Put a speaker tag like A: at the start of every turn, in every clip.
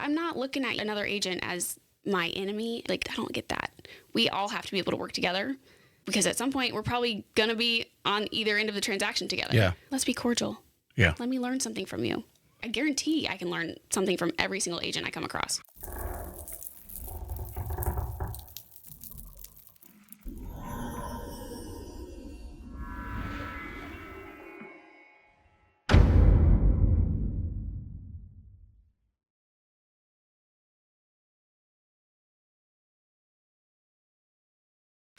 A: I'm not looking at another agent as my enemy. Like, I don't get that. We all have to be able to work together because at some point we're probably going to be on either end of the transaction together.
B: Yeah.
A: Let's be cordial.
B: Yeah.
A: Let me learn something from you. I guarantee I can learn something from every single agent I come across.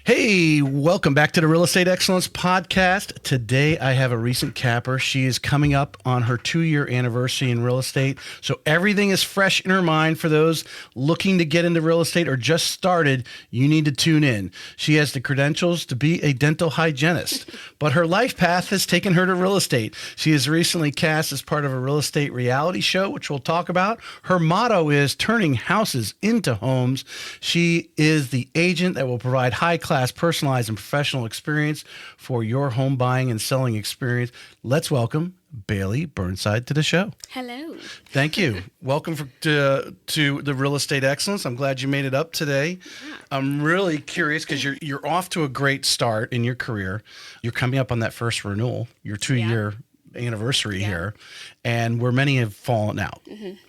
B: Hey, welcome back to the Real Estate Excellence Podcast. Today, I have a recent capper. She is coming up on her 2-year anniversary in real estate. So everything is fresh in her mind. For those looking to get into real estate or just started, you need to tune in. She has the credentials to be a dental hygienist, but her life path has taken her to real estate. She is recently cast as part of a real estate reality show, which we'll talk about. Her motto is turning houses into homes. She is the agent that will provide high-class, personalized, and professional experience for your home buying and selling experience. Let's welcome Bailey Burnside to the show.
A: Hello.
B: Thank you. Welcome to the Real Estate Excellence. I'm glad you made it up today.
A: Yeah.
B: I'm really curious because you're off to a great start in your career. You're coming up on that first renewal, your 2-year anniversary here, and where many have fallen out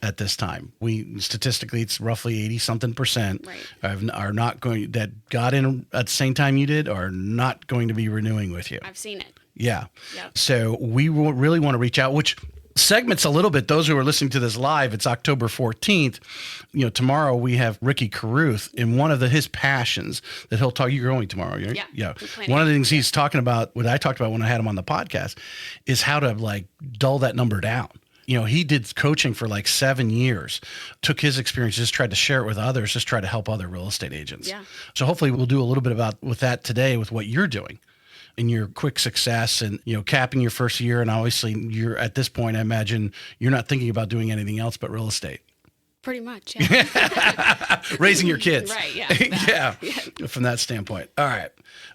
B: at this time. Statistically, it's roughly 80-something% are not going, that got in at the same time you did, are not going to be renewing with you.
A: I've seen it.
B: Yeah.
A: Yep.
B: So we will really want to reach out, which segments a little bit. Those who are listening to this live, it's October 14th. Tomorrow we have Ricky Carruth, in one of his passions that he'll talk. You're going tomorrow, right?
A: Yeah.
B: One of the things he's talking about, what I talked about when I had him on the podcast, is how to dull that number down. He did coaching for 7 years, took his experience, just tried to share it with others, just try to help other real estate agents.
A: Yeah.
B: So hopefully we'll do a little bit with that today with what you're doing in your quick success and, capping your first year. And obviously you're at this point, I imagine you're not thinking about doing anything else but real estate.
A: Pretty much, yeah.
B: Raising your kids.
A: Right, yeah.
B: Yeah, from that standpoint. All right.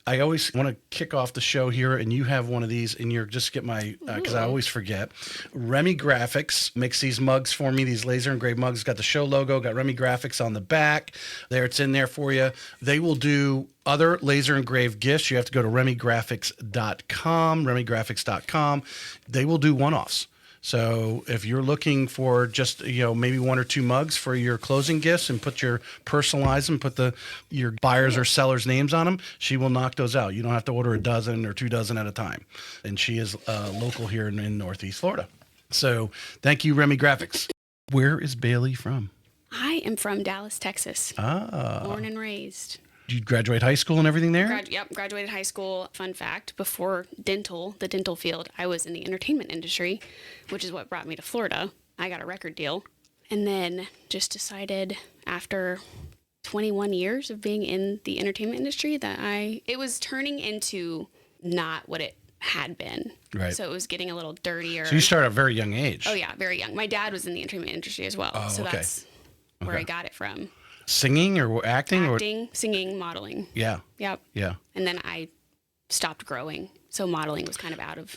B: I always want to kick off the show here, and you have one of these, and you're just get my, because I always forget. Remy Graphics makes these mugs for me, these laser engraved mugs. Got the show logo, got Remy Graphics on the back. There, it's in there for you. They will do other laser engraved gifts. You have to go to remygraphics.com. They will do one-offs. So if you're looking for just, maybe 1 or 2 mugs for your closing gifts and personalize them, put your buyers or sellers' names on them, she will knock those out. You don't have to order a dozen or 2 dozen at a time. And she is local here in Northeast Florida. So thank you, Remy Graphics. Where is Bailey from?
A: I am from Dallas, Texas. Born and raised.
B: Did you graduate high school and everything there?
A: Graduated high school. Fun fact, before the dental field, I was in the entertainment industry, which is what brought me to Florida. I got a record deal and then just decided after 21 years of being in the entertainment industry that it was turning into not what it had been.
B: Right.
A: So it was getting a little dirtier.
B: So you started at a very young age.
A: Oh, yeah, very young. My dad was in the entertainment industry as well.
B: Oh,
A: so
B: okay.
A: that's where I got it from.
B: Singing or acting?
A: Acting, singing, modeling.
B: Yeah.
A: Yep.
B: Yeah.
A: And then I stopped growing. So modeling was kind of out of.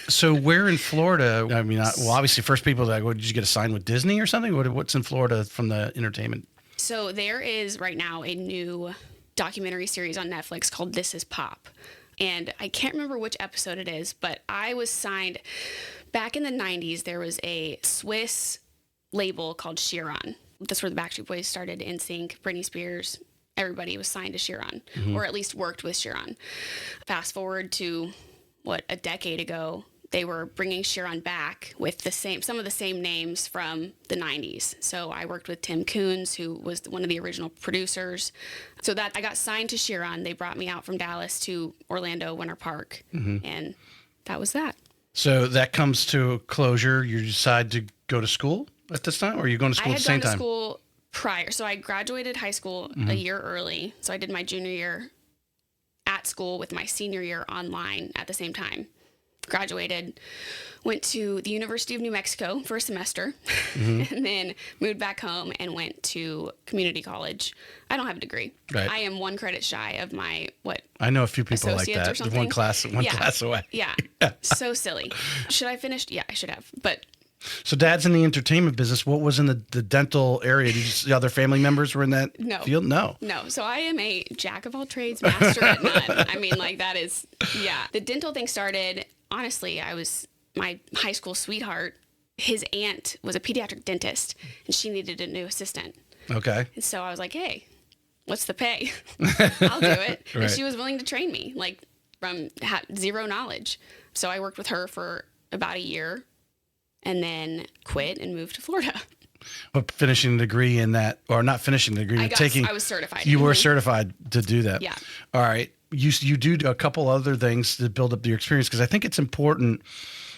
B: So where in Florida? I mean, obviously, first people that did you get assigned with Disney or something? What's in Florida from the entertainment?
A: So there is right now a new documentary series on Netflix called This Is Pop. And I can't remember which episode it is, but I was signed back in the 90s. There was a Swiss label called Chiron. That's where the Backstreet Boys started, NSYNC, Britney Spears. Everybody was signed to Chiron, or at least worked with Chiron. Fast forward to, a decade ago, they were bringing Chiron back with some of the same names from the 90s. So I worked with Tim Coons, who was one of the original producers. So that I got signed to Chiron. They brought me out from Dallas to Orlando Winter Park, and that was that.
B: So that comes to a closure. You decide to go to school at this time, or are you going to school at the same time?
A: I had gone to school prior. So I graduated high school a year early. So I did my junior year at school with my senior year online at the same time. Graduated, went to the University of New Mexico for a semester, and then moved back home and went to community college. I don't have a degree.
B: Right.
A: I am 1 credit shy of my,
B: I know a few people like
A: associates or
B: that.
A: something?
B: One class away.
A: Yeah. So silly. Should I finish? Yeah, I should have. But
B: So dad's in the entertainment business. What was in the dental area? Did you see other family members were in that field? No.
A: No. So I am a jack of all trades, master at none. I mean, like that is, yeah. The dental thing started, honestly, I was my high school sweetheart. His aunt was a pediatric dentist and she needed a new assistant.
B: Okay.
A: And so I was like, hey, what's the pay? I'll do it.
B: Right.
A: And she was willing to train me, like from zero knowledge. So I worked with her for about a year and then quit and moved to Florida.
B: But finishing a degree in that, or not finishing the degree,
A: I was certified.
B: You were certified to do that.
A: Yeah.
B: All right. You do a couple other things to build up your experience, because I think it's important.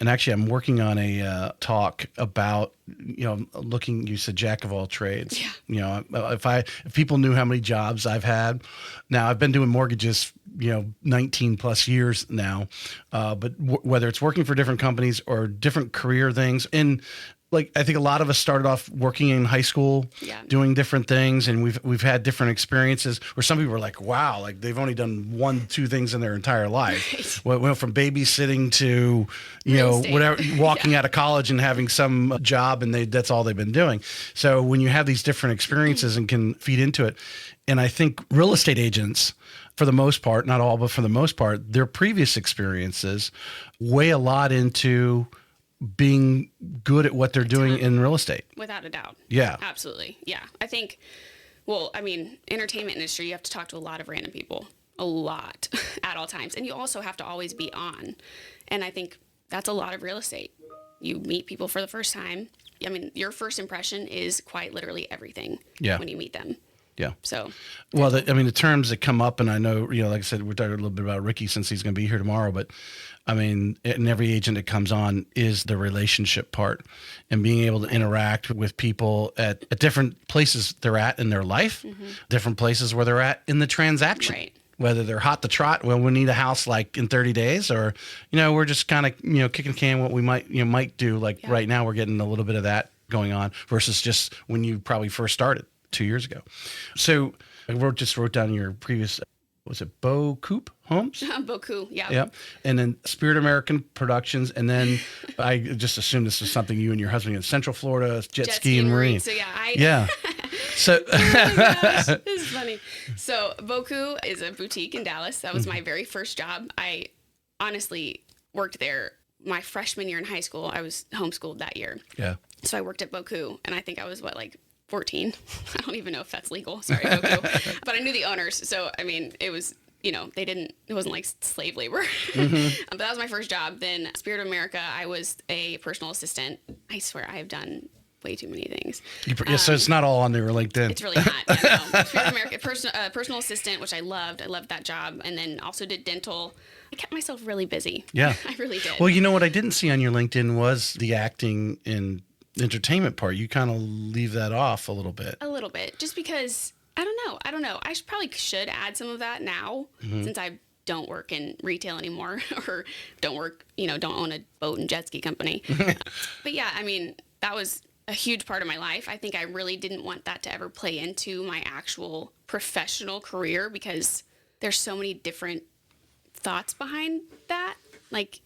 B: And actually, I'm working on a talk about, you said jack of all trades.
A: Yeah.
B: If people knew how many jobs I've had. Now, I've been doing mortgages, 19 plus years now. But whether it's working for different companies or different career things, and like I think a lot of us started off working in high school, doing different things, and we've had different experiences. Where some people are like, wow, like they've only done 1-2 things in their entire life. Right. Went from babysitting to whatever, walking out of college and having some job, and that's all they've been doing. So when you have these different experiences and can feed into it, and I think real estate agents, for the most part, not all, but for the most part, their previous experiences weigh a lot into being good at what they're doing in real estate.
A: Without a doubt.
B: Yeah.
A: Absolutely. Yeah. I think, entertainment industry, you have to talk to a lot of random people, a lot at all times. And you also have to always be on. And I think that's a lot of real estate. You meet people for the first time. I mean, your first impression is quite literally everything when you meet them.
B: Yeah.
A: So,
B: the terms that come up, and I know, like I said, we're talking a little bit about Ricky since he's going to be here tomorrow, but I mean, and every agent that comes on is the relationship part and being able to interact with people at different places they're at in their life, different places where they're at in the transaction.
A: Right.
B: Whether they're hot to trot, well, we need a house like in 30 days, or, we're just kind of, kicking the can what we might do. Like right now, we're getting a little bit of that going on versus just when you probably first started 2 years ago. So I wrote down your previous, was it Beau Coupe Homes?
A: Beaucoup, yeah.
B: Yeah. And then Spirit American Productions. And then I just assumed this was something you and your husband in Central Florida, jet ski and marine.
A: So
B: So
A: oh my gosh, this is funny. So Beaucoup is a boutique in Dallas. That was my very first job. I honestly worked there my freshman year in high school. I was homeschooled that year. Yeah. So I worked at Beaucoup, and I think I was 14. I don't even know if that's legal. Sorry, Beaucoup. But I knew the owners. So, I mean, it was, it wasn't like slave labor. But that was my first job. Then Spirit of America, I was a personal assistant. I swear I have done way too many things.
B: So it's not all on there LinkedIn.
A: It's really not. Spirit of America, personal assistant, which I loved. I loved that job. And then also did dental. I kept myself really busy. Yeah. I really did.
B: Well, what I didn't see on your LinkedIn was the acting and entertainment part. You kind of leave that off a little bit.
A: A little bit, just because I don't know. I probably should add some of that now, since I don't work in retail anymore, or don't own a boat and jet ski company. But yeah, I mean, that was a huge part of my life. I think I really didn't want that to ever play into my actual professional career, because there's so many different thoughts behind that. Like,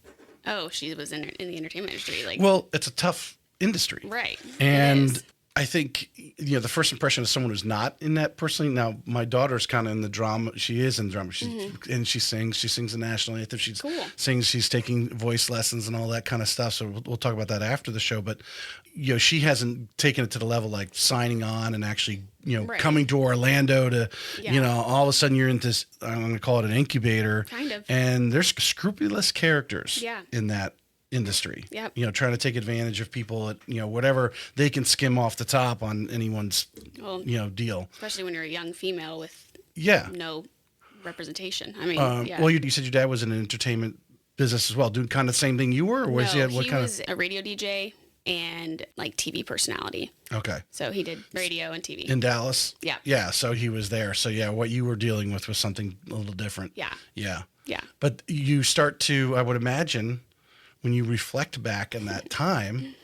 A: oh, she was in the entertainment industry. Like,
B: well, it's a tough industry.
A: Right.
B: And I think, the first impression of someone who's not in that personally. Now, my daughter's kind of in the drama. She is in drama. And she sings. She sings the national anthem. She sings. She's taking voice lessons and all that kind of stuff. So we'll talk about that after the show. But, she hasn't taken it to the level like signing on and actually, coming to Orlando to, all of a sudden you're in this, I'm going to call it an incubator.
A: Kind of.
B: And there's scrupulous characters in that industry. Trying to take advantage of people at, whatever they can skim off the top on anyone's, deal.
A: Especially when you're a young female with no representation. I mean,
B: well, you said your dad was in an entertainment business as well, doing kind of the same thing you were, or was he
A: was a radio DJ and like TV personality.
B: Okay.
A: So he did radio and TV.
B: In Dallas?
A: Yeah.
B: Yeah, so he was there. So what you were dealing with was something a little different.
A: Yeah.
B: Yeah.
A: Yeah.
B: But you start to, I would imagine, when you reflect back in that time,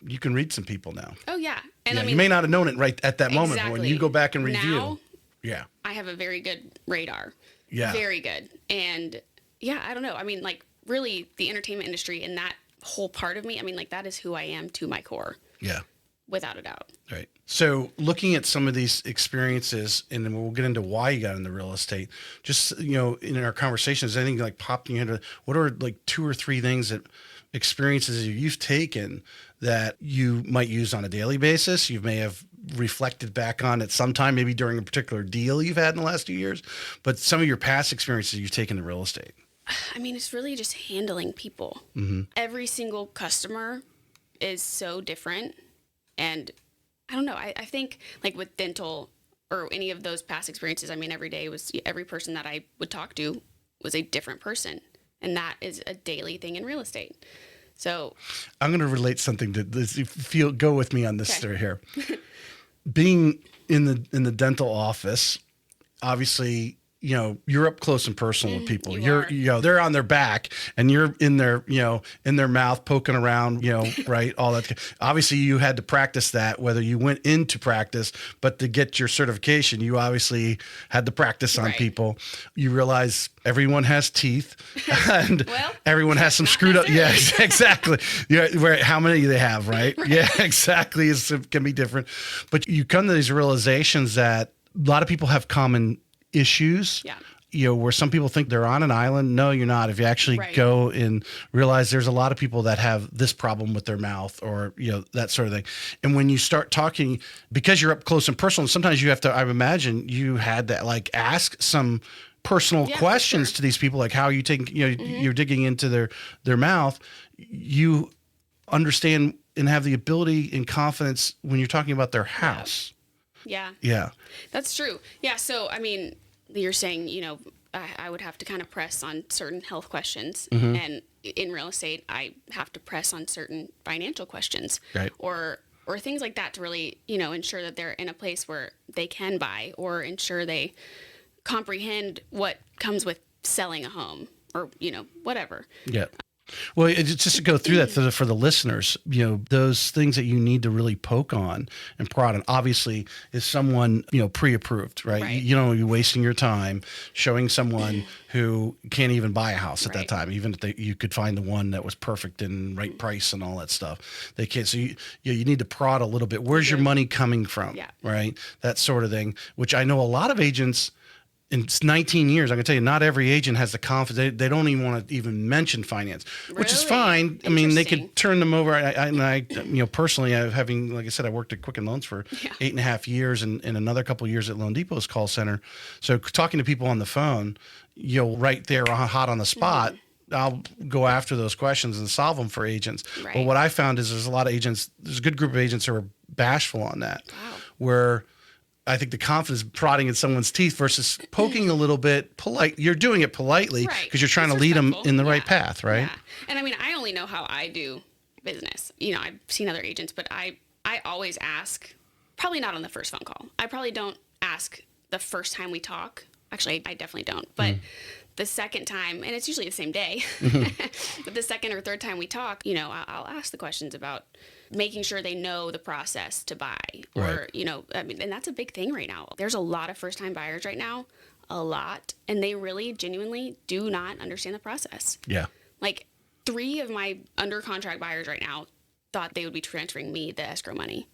B: you can read some people now.
A: Oh, yeah. And
B: you may not have known it right at that moment, but when you go back and review.
A: Now, I have a very good radar.
B: Yeah.
A: Very good. And I don't know. I mean, like, really, the entertainment industry in that whole part of me. I mean, like, that is who I am to my core.
B: Yeah.
A: Without a doubt.
B: Right. So looking at some of these experiences, and then we'll get into why you got into real estate, just, in our conversations, anything like popping into, what are like 2 or 3 things that experiences you've taken that you might use on a daily basis? You may have reflected back on at some time, maybe during a particular deal you've had in the last 2 years, but some of your past experiences you've taken in real estate.
A: I mean, it's really just handling people.
B: Mm-hmm.
A: Every single customer is so different. And I don't know, I think like with dental or any of those past experiences, I mean, every person that I would talk to was a different person. And that is a daily thing in real estate. So
B: I'm going to relate something to this. Go with me on this story here. Being in the dental office, obviously, you're up close and personal with people. They're on their back and you're in their mouth poking around, right. All that. Obviously you had to practice that, whether you went into practice, but to get your certification, you obviously had to practice on people. You realize everyone has teeth and everyone has some screwed up. Yeah, exactly. Yeah. How many do they have? Right. Yeah, exactly. It can be different, but you come to these realizations that a lot of people have common issues, where some people think they're on an island. No, you're not. If you actually go and realize there's a lot of people that have this problem with their mouth or, that sort of thing. And when you start talking, because you're up close and personal, sometimes you have to, I imagine you had to like ask some personal questions to these people, like how you take, you're digging into their mouth. You understand and have the ability and confidence when you're talking about their house. Yeah. That's
A: true. Yeah. So, I mean, you're saying, I would have to kind of press on certain health questions. Mm-hmm. And in real estate, I have to press on certain financial questions.
B: Right.
A: Or things like that to really, ensure that they're in a place where they can buy or ensure they comprehend what comes with selling a home or, whatever.
B: Yeah. Well, it's just to go through that for the listeners, those things that you need to really poke on and prod on, obviously, is someone, pre-approved, right? You don't want to be wasting your time showing someone who can't even buy a house at that time, even if you could find the one that was perfect and right price and all that stuff. They can't. So you need to prod a little bit. Where's your money coming from? Yeah. Right? That sort of thing, which I know a lot of agents. In 19 years, I can tell you, not every agent has the confidence. They don't even want to even mention finance, which is fine. I mean, they could turn them over. I personally, having, like I said, I worked at Quicken Loans for 8.5 years and another couple of years at Loan Depot's call center. So talking to people on the phone, right there, hot on the spot, I'll go after those questions and solve them for agents. Right. But what I found is there's a good group of agents who are bashful on that, where I think the confidence prodding in someone's teeth versus poking a little bit polite. You're doing it politely because you're trying to lead them in the right path, right? Yeah.
A: And I mean, I only know how I do business. I've seen other agents, but I always ask, probably not on the first phone call. I probably don't ask the first time we talk. Actually, I definitely don't. But the second time, and it's usually the same day, but the second or third time we talk, I'll ask the questions about making sure they know the process to buy or, and that's a big thing right now. There's a lot of first-time buyers right now, and they really genuinely do not understand the process.
B: Yeah.
A: Like 3 of my under contract buyers right now thought they would be transferring me the escrow money.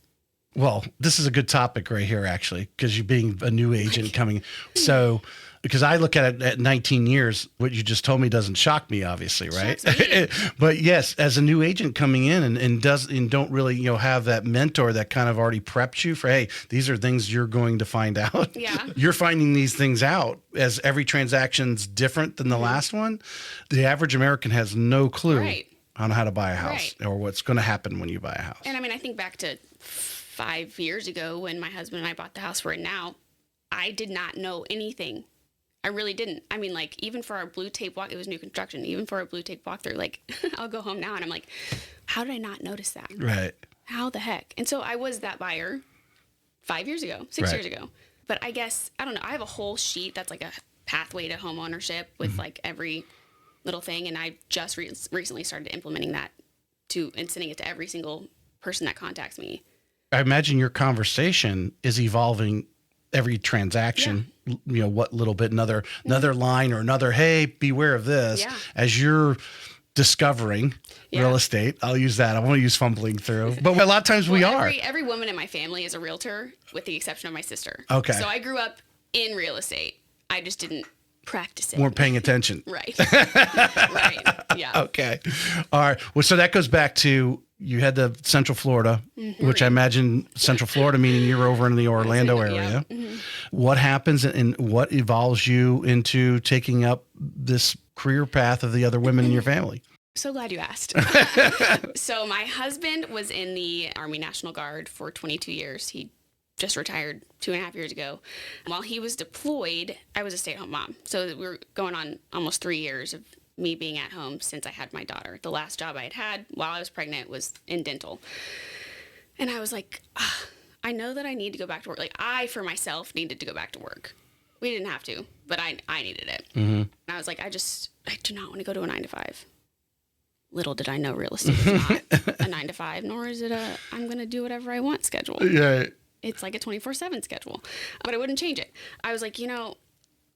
B: Well, this is a good topic right here, actually, because you being a new agent coming. So, because I look at it at 19 years, what you just told me doesn't shock me, obviously, right? But yes, as a new agent coming in and don't really, have that mentor that kind of already prepped you for, hey, these are things you're going to find out.
A: Yeah.
B: You're finding these things out as every transaction's different than the last one. The average American has no clue on how to buy a house or what's going to happen when you buy a house.
A: And I mean, I think back to 5 years ago when my husband and I bought the house we're in now, I did not know anything. I really didn't. I mean, like, even for our blue tape walk, it was new construction. Even for our blue tape walkthrough, like, I'll go home now and I'm like, how did I not notice that?
B: Right.
A: How the heck? And so I was that buyer 6 years ago. But I guess, I don't know. I have a whole sheet that's like a pathway to home ownership with like every little thing. And I just recently started implementing that and sending it to every single person that contacts me.
B: I imagine your conversation is evolving every transaction, what little bit, another line or another, hey, beware of this as you're discovering real estate. I'll use that. I won't use fumbling through. But a lot of times we are.
A: Every woman in my family is a realtor, with the exception of my sister.
B: Okay.
A: So I grew up in real estate. I just didn't practice it.
B: Weren't paying attention.
A: Right. Right. Yeah.
B: Okay. All right. Well, so that goes back to you had the Central Florida, which I imagine Central Florida meaning you're over in the Orlando area. Yeah. What happens and what evolves you into taking up this career path of the other women in your family?
A: So glad you asked. So my husband was in the Army National Guard for 22 years. He just retired 2.5 years ago. While he was deployed, I was a stay-at-home mom. So we were going on almost 3 years of me being at home since I had my daughter. The last job I had while I was pregnant was in dental. And I was like, I know that I need to go back to work. Like, I, for myself, needed to go back to work. We didn't have to, but I needed it. And I was like, I do not want to go to a 9-to-5. Little did I know real estate is not a 9-to-5, nor is it I'm going to do whatever I want schedule.
B: Yeah.
A: It's like a 24/7 schedule. But I wouldn't change it. I was like, I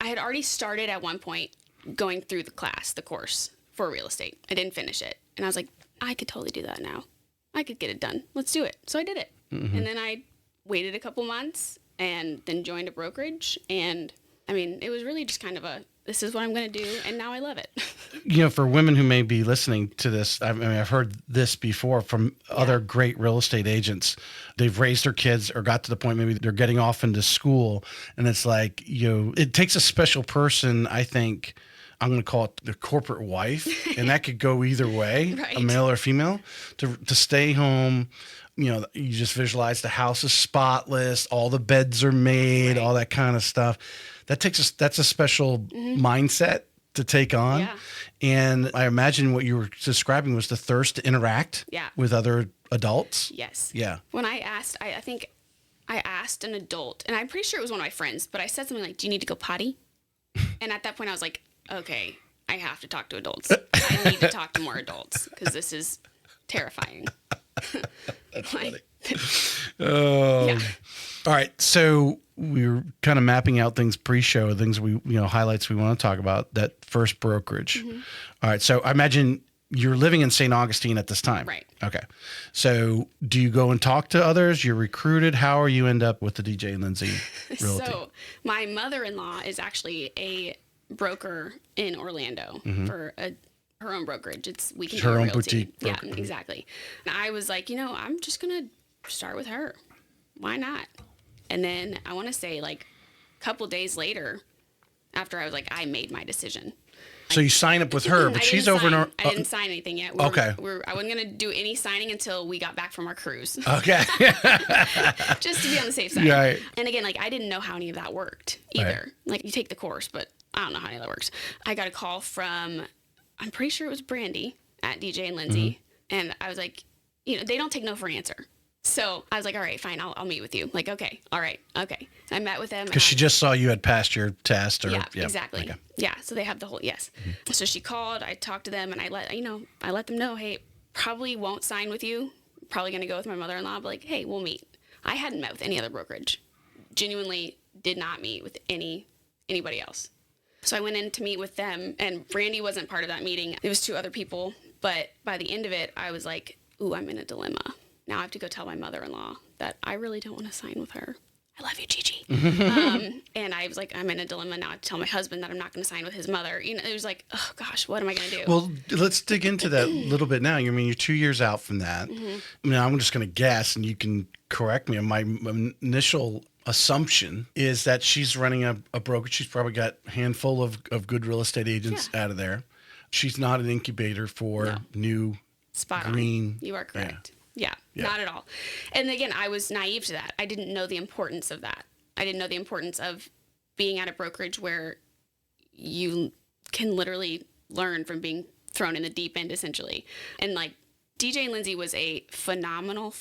A: had already started at one point going through the course for real estate. I didn't finish it. And I was like, I could totally do that now. I could get it done. Let's do it. So I did it. And then I waited a couple months and then joined a brokerage. And I mean, it was really just kind of this is what I'm going to do. And now I love it.
B: For women who may be listening to this, I've heard this before from other great real estate agents. They've raised their kids or got to the point maybe they're getting off into school. And it's like, it takes a special person, I think. I'm going to call it the corporate wife, and that could go either way,
A: right.
B: A male or female, to stay home. You just visualize the house is spotless, all the beds are made, all that kind of stuff. That's a special mindset to take on.
A: Yeah.
B: And I imagine what you were describing was the thirst to interact with other adults.
A: Yes.
B: Yeah.
A: When I asked, I think I asked an adult, and I'm pretty sure it was one of my friends, but I said something like, do you need to go potty? And at that point I was like, okay, I have to talk to adults. I need to talk to more adults because this is terrifying.
B: That's funny. Oh. Yeah. All right. So we were kind of mapping out things pre-show, things highlights we want to talk about. That first brokerage. All right. So I imagine you're living in St. Augustine at this time.
A: Right.
B: Okay. So do you go and talk to others? You're recruited. How are you end up with the DJ and Lindsay Realty?
A: So my mother-in-law is actually a broker in Orlando for her own brokerage. We can do
B: her own
A: realty.
B: boutique.
A: Yeah, exactly. And I was like, I'm just gonna start with her. Why not? And then I want to say like a couple days later, after I was like, I made my decision.
B: So you sign up with her, but she's over in
A: I didn't sign anything yet.
B: Okay.
A: I wasn't gonna do any signing until we got back from our cruise.
B: Okay.
A: Just to be on the safe side.
B: Right.
A: And again, like I didn't know how any of that worked either.
B: Right.
A: Like you take the course, but I don't know how any of that works. I got a call from, I'm pretty sure it was Brandy at DJ and Lindsay. And I was like, they don't take no for an answer. So I was like, all right, fine, I'll meet with you. Like, okay, all right, okay. So I met with them.
B: Because she just saw you had passed your test.
A: Yeah, exactly. Okay. Yeah, so they have the whole, yes. So she called, I talked to them, and I let them know, hey, probably won't sign with you. Probably going to go with my mother-in-law, but like, hey, we'll meet. I hadn't met with any other brokerage. Genuinely did not meet with anybody else. So I went in to meet with them, and Brandy wasn't part of that meeting. It was 2 other people, but by the end of it, I was like, ooh, I'm in a dilemma. Now I have to go tell my mother-in-law that I really don't want to sign with her. I love you, Gigi. And I was like, I'm in a dilemma now. I have to tell my husband that I'm not going to sign with his mother. It was like, oh gosh, what am I going to do?
B: Well, let's dig into that a little bit now. You're 2 years out from that. I'm just going to guess, and you can correct me. My initial assumption is that she's running a brokerage. She's probably got a handful of good real estate agents out of there. She's not an incubator for new
A: Spot
B: green.
A: On. You are correct. Yeah, not at all. And again, I was naive to that. I didn't know the importance of that. I didn't know the importance of being at a brokerage where you can literally learn from being thrown in the deep end, essentially. And like DJ and Lindsay was a phenomenal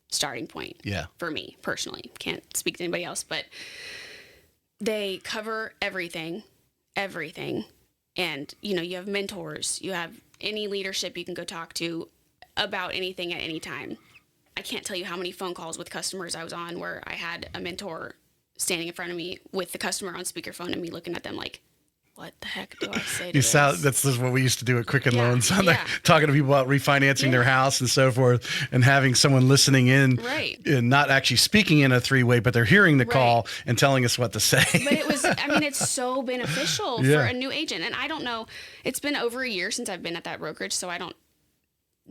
A: starting point for me personally. Can't speak to anybody else, but they cover everything. And, you have mentors, you have any leadership you can go talk to about anything at any time. I can't tell you how many phone calls with customers I was on where I had a mentor standing in front of me with the customer on speakerphone and me looking at them like, what the heck do I say to
B: You
A: this?
B: sound, that's just what we used to do at Quicken Loans, on
A: yeah.
B: talking to people about refinancing their house and so forth, and having someone listening in,
A: Right.
B: and not actually speaking in a three-way, but they're hearing the call and telling us what to say.
A: But it was, I mean, it's so beneficial for a new agent. And I don't know, it's been over a year since I've been at that brokerage, so I don't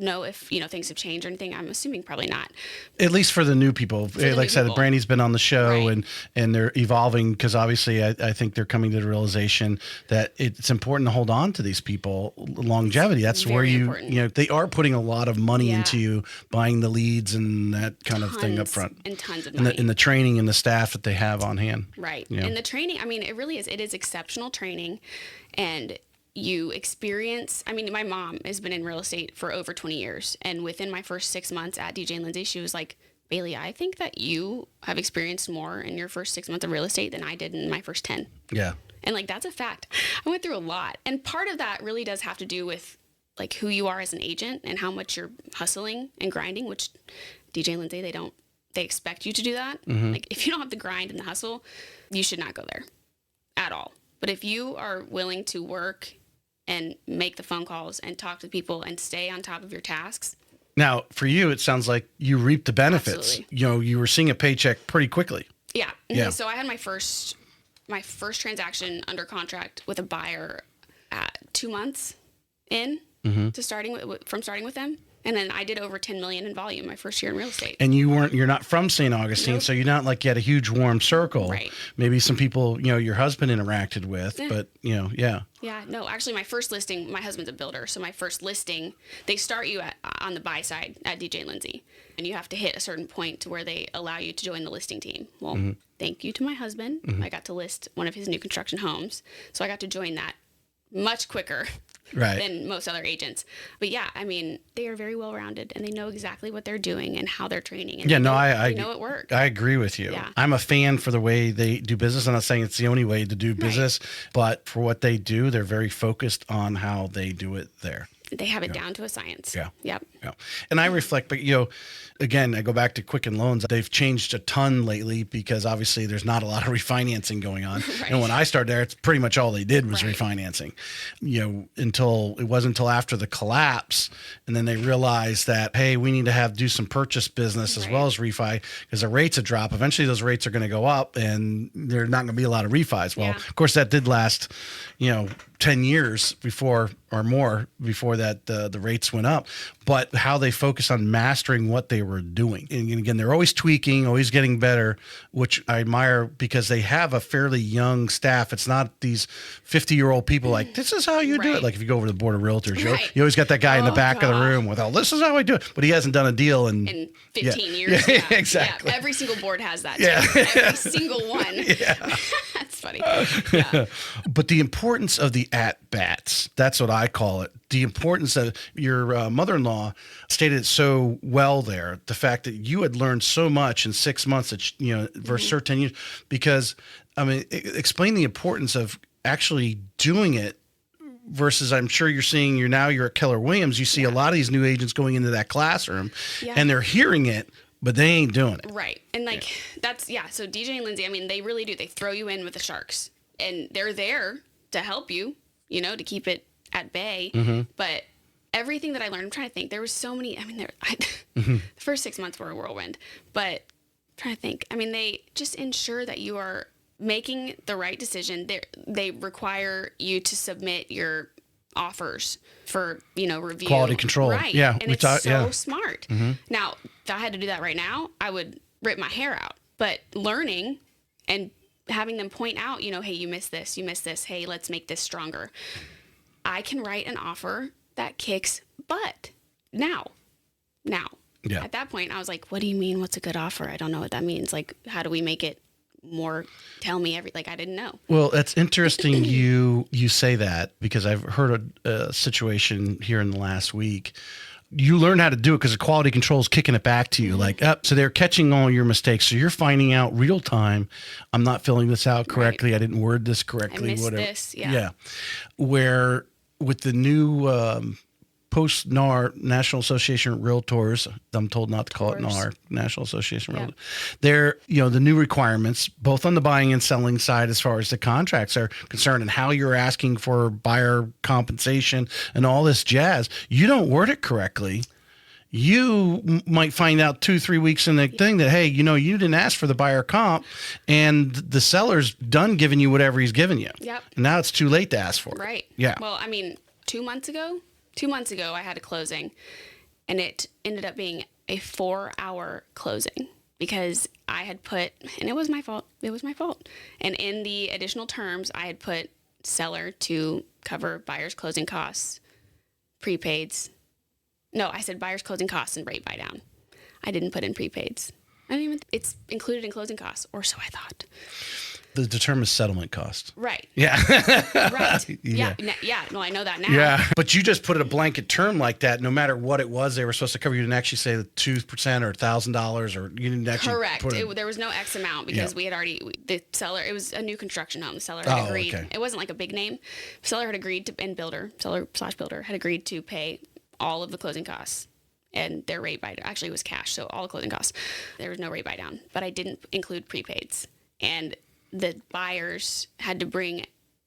A: know if, you know, things have changed or anything. I'm assuming probably not.
B: At least for the new people. Like I said, Brandy's been on the show, and they're evolving, because obviously I think they're coming to the realization that it's important to hold on to these people. Longevity. That's where you know, they are putting a lot of money into you, buying the leads and that kind of thing up front.
A: And tons of money.
B: In the training and the staff that they have on hand.
A: Right.
B: Yeah.
A: And the training, I mean, it really is. It is exceptional training. And you experience, I mean, my mom has been in real estate for over 20 years. And within my first 6 months at DJ and Lindsay, she was like, Bailey, I think that you have experienced more in your first 6 months of real estate than I did in my first 10.
B: Yeah.
A: And like, that's a fact. I went through a lot. And part of that really does have to do with like who you are as an agent and how much you're hustling and grinding, which DJ and Lindsay, they expect you to do that.
B: Mm-hmm.
A: Like if you don't have the grind and the hustle, you should not go there at all. But if you are willing to work and make the phone calls and talk to people and stay on top of your tasks.
B: Now, for you, it sounds like you reaped the benefits.
A: Absolutely.
B: You know, you were seeing a paycheck pretty quickly.
A: Yeah.
B: Yeah.
A: So I had my first transaction under contract with a buyer at 2 months in to starting with them. And then I did over 10 million in volume my first year in real estate.
B: And you're not from St. Augustine, so you're not like you had a huge warm circle.
A: Right.
B: Maybe some people, you know, your husband interacted with, but you know, yeah.
A: Yeah, no, actually my first listing, my husband's a builder. So my first listing, they start you on the buy side at DJ Lindsay, and you have to hit a certain point to where they allow you to join the listing team. Well, thank you to my husband. I got to list one of his new construction homes. So I got to join that much quicker than most other agents. But yeah, I mean, they are very well-rounded and they know exactly what they're doing and how they're training. And I know it works.
B: I agree with you.
A: Yeah.
B: I'm a fan for the way they do business. I'm not saying it's the only way to do business, but for what they do, they're very focused on how they do it there.
A: They have it down to a science.
B: Yeah.
A: Yep.
B: Yeah. And I reflect, but you know, again, I go back to Quicken Loans. They've changed a ton lately because obviously there's not a lot of refinancing going on. And when I started there, it's pretty much all they did was refinancing. You know, it wasn't until after the collapse, and then they realized that, hey, we need to do some purchase business as well as refi, because the rates have dropped. Eventually those rates are going to go up and there's not going to be a lot of refis. Well, of course that did last, 10 years before or more before that the rates went up, but how they focus on mastering what they were doing. And again, they're always tweaking, always getting better, which I admire because they have a fairly young staff. It's not these 50-year-old people like, this is how you do it. Like if you go over to the Board of Realtors, you always got that guy in the back of the room with, this is how I do it. But he hasn't done a deal in
A: 15 years.
B: Yeah, exactly.
A: Yeah, every single board has that. Too. Every single one.
B: Yeah.
A: That's funny. Yeah.
B: But the importance of the at-bats, that's what I call it. The importance of your mother-in-law stated it so well there. The fact that you had learned so much in 6 months, that, versus 10 years, because, I mean, explain the importance of actually doing it versus I'm sure you're at Keller Williams. You see a lot of these new agents going into that classroom and they're hearing it, but they ain't doing it.
A: Right. And so DJ and Lindsay, I mean, they really do. They throw you in with the sharks and they're there to help you, to keep it at bay. But everything that I learned, I'm trying to think, there was so many, I mean, the first 6 months were a whirlwind, but I'm trying to think, I mean, they just ensure that you are making the right decision. They require you to submit your offers for, review.
B: Quality control.
A: Right.
B: Yeah.
A: And it's so smart. Now, if I had to do that right now, I would rip my hair out. But learning and having them point out, hey, you missed this. Hey, let's make this stronger. I can write an offer that kicks butt now. Yeah. At that point, I was like, what do you mean? What's a good offer? I don't know what that means. Like, how do we make it more? Tell me I didn't know.
B: Well, that's interesting. You say that because I've heard a situation here in the last week. You learn how to do it because the quality control is kicking it back to you. So they're catching all your mistakes. So you're finding out real time, I'm not filling this out correctly. I didn't word this correctly.
A: I missed
B: whatever.
A: This. Yeah.
B: Where with the new post-NAR, National Association of Realtors, I'm told not to call it NAR, National Association of Realtors. They're, the new requirements, both on the buying and selling side as far as the contracts are concerned and how you're asking for buyer compensation and all this jazz. You don't word it correctly. You might find out 2-3 weeks in the thing that, hey, you didn't ask for the buyer comp and the seller's done giving you whatever he's giving you.
A: Yep.
B: And now it's too late to ask for it.
A: Right.
B: Yeah.
A: Well, 2 months ago, I had a closing, and it ended up being a 4-hour closing because I had put, and it was my fault. And in the additional terms, I had put seller to cover buyer's closing costs, prepaids. No, I said buyer's closing costs and rate buy down. I didn't put in prepaids. It's included in closing costs, or so I thought.
B: The term is settlement cost.
A: Right.
B: Yeah.
A: Right. Yeah. No, I know that now.
B: Yeah. But you just put it a blanket term like that. No matter what it was, they were supposed to cover. You didn't actually say the 2% or $1,000, or you didn't actually.
A: Correct. There was no X amount because we had already, the seller, it was a new construction home. The seller had agreed. Okay. It wasn't like a big name. The seller had agreed to, and seller/builder had agreed to pay all of the closing costs. And their rate buy, actually it was cash. So all the closing costs, there was no rate buy down, but I didn't include prepaids. And the buyers had to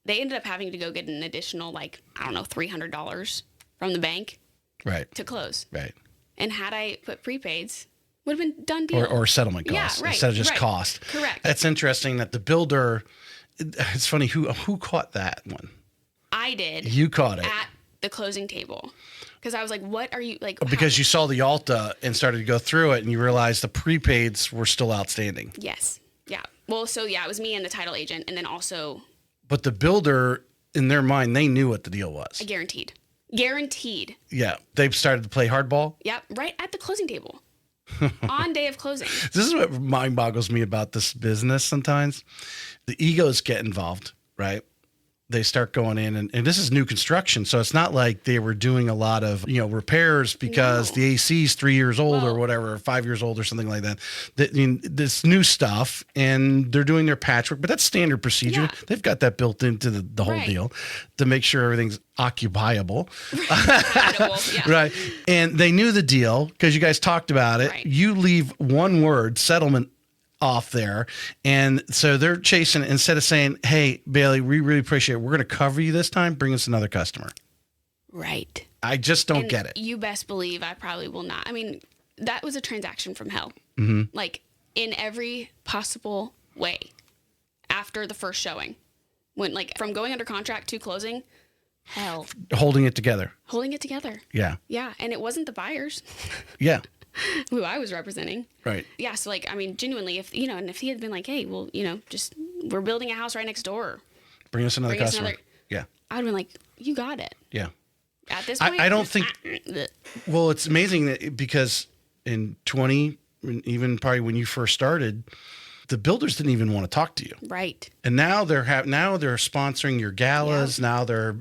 A: they ended up having to go get an additional, $300 from the bank.
B: Right.
A: To close.
B: Right.
A: And had I put prepaids, would have been done deal.
B: Or settlement costs instead of just cost.
A: Correct.
B: That's interesting that the builder, it's funny, who caught that one?
A: I did.
B: You caught it.
A: At the closing table. Because I was like, what are you,
B: Because you saw the Alta and started to go through it and you realized the prepaids were still outstanding.
A: Yes. Yeah. Well, so it was me and the title agent, and then also.
B: But the builder, in their mind, they knew what the deal was.
A: Guaranteed.
B: Yeah. They started to play hardball.
A: Yep. Right at the closing table. On day of closing.
B: This is what mind boggles me about this business sometimes. The egos get involved, right? They start going in, and this is new construction. So it's not like they were doing a lot of, repairs because the AC is 3 years old or whatever, or 5 years old or something like that. This new stuff, and they're doing their patchwork, but that's standard procedure. Yeah. They've got that built into the whole deal to make sure everything's occupiable.
A: Yeah.
B: Right. And they knew the deal because you guys talked about it. Right. You leave one word, settlement, off there. And so they're chasing it instead of saying, hey, Bailey, we really appreciate it. We're going to cover you this time. Bring us another customer.
A: Right.
B: I just don't get it.
A: You best believe I probably will not. That was a transaction from hell.
B: Mm-hmm.
A: In every possible way after the first showing. When from going under contract to closing, hell.
B: Holding it together.
A: Yeah. Yeah. And it wasn't the buyers.
B: Yeah.
A: Who I was representing.
B: Right.
A: Yeah. So genuinely, if he had been like, hey, well, just we're building a house right next door.
B: Bring us another customer. Yeah.
A: I'd have been like, you got it.
B: Yeah.
A: At this point.
B: I don't think, well, it's amazing that because in 20, even probably when you first started, the builders didn't even want to talk to you.
A: Right.
B: And now they're sponsoring your galas. Yeah. Now they're,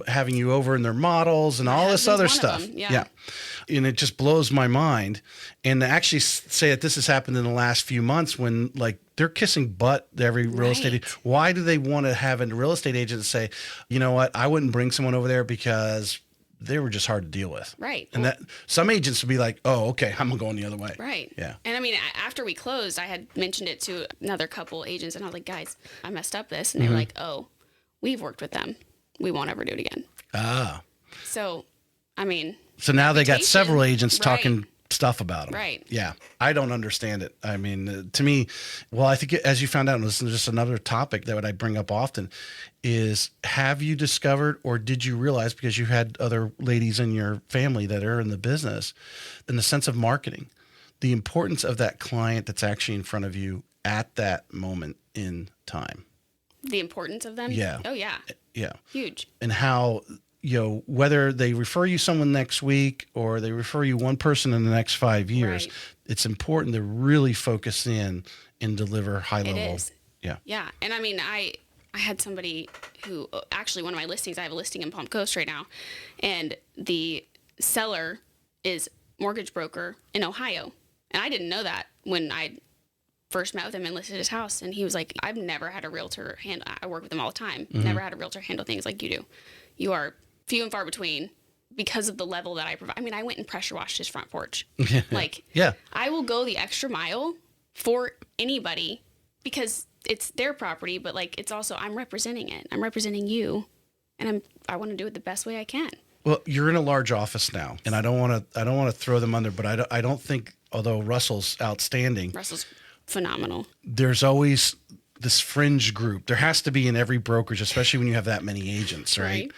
B: having you over in their models and all this other stuff.
A: Yeah.
B: And it just blows my mind. And to actually say that this has happened in the last few months when they're kissing butt every real estate agent. Why do they want to have a real estate agent say, you know what, I wouldn't bring someone over there because they were just hard to deal with.
A: Right.
B: And that some agents would be like, oh, okay, I'm going the other way.
A: Right.
B: Yeah.
A: And after we closed, I had mentioned it to another couple agents, and I was like, guys, I messed up this. And they were like, oh, we've worked with them. We won't ever do it again. Ah. So,
B: So now they got several agents talking stuff about them.
A: Right.
B: Yeah. I don't understand it. To me, well, I think as you found out, and this is just another topic that I bring up often, is have you discovered or did you realize, because you had other ladies in your family that are in the business, in the sense of marketing, the importance of that client that's actually in front of you at that moment in time? The
A: importance of them?
B: Yeah.
A: Oh, yeah.
B: Yeah.
A: Huge.
B: And how... whether they refer you someone next week or they refer you one person in the next 5 years, it's important to really focus in and deliver high level.
A: It is.
B: Yeah.
A: Yeah. And I had somebody who, actually one of my listings, I have a listing in Palm Coast right now, and the seller is mortgage broker in Ohio. And I didn't know that when I first met with him and listed his house. And he was like, I've never had a realtor handle, I work with them all the time. Never had a realtor handle things like you do. You are few and far between. because of the level that I provide. I mean, I went and pressure washed his front porch. Like,
B: Yeah.
A: I will go the extra mile for anybody because it's their property, but like, it's also, I'm representing it. I'm representing you, and I want to do it the best way I can.
B: Well, you're in a large office now, and I don't want to throw them under, but I don't think, although Russell's outstanding,
A: Russell's phenomenal.
B: there's always this fringe group. There has to be in every brokerage, especially when you have that many agents, right?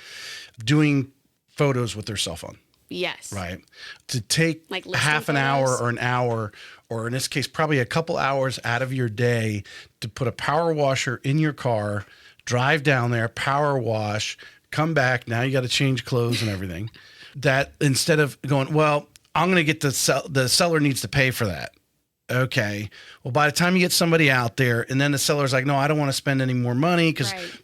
B: Doing photos with their cell phone.
A: Yes.
B: Right. To take
A: Like
B: half an hour or an hour, or in this case, probably a couple hours out of your day to put a power washer in your car, drive down there, power wash, come back. Now you got to change clothes and everything. That instead of going, well, I'm going to get the seller needs to pay for that. Okay. Well, by the time you get somebody out there and then the seller's like, no, I don't want to spend any more money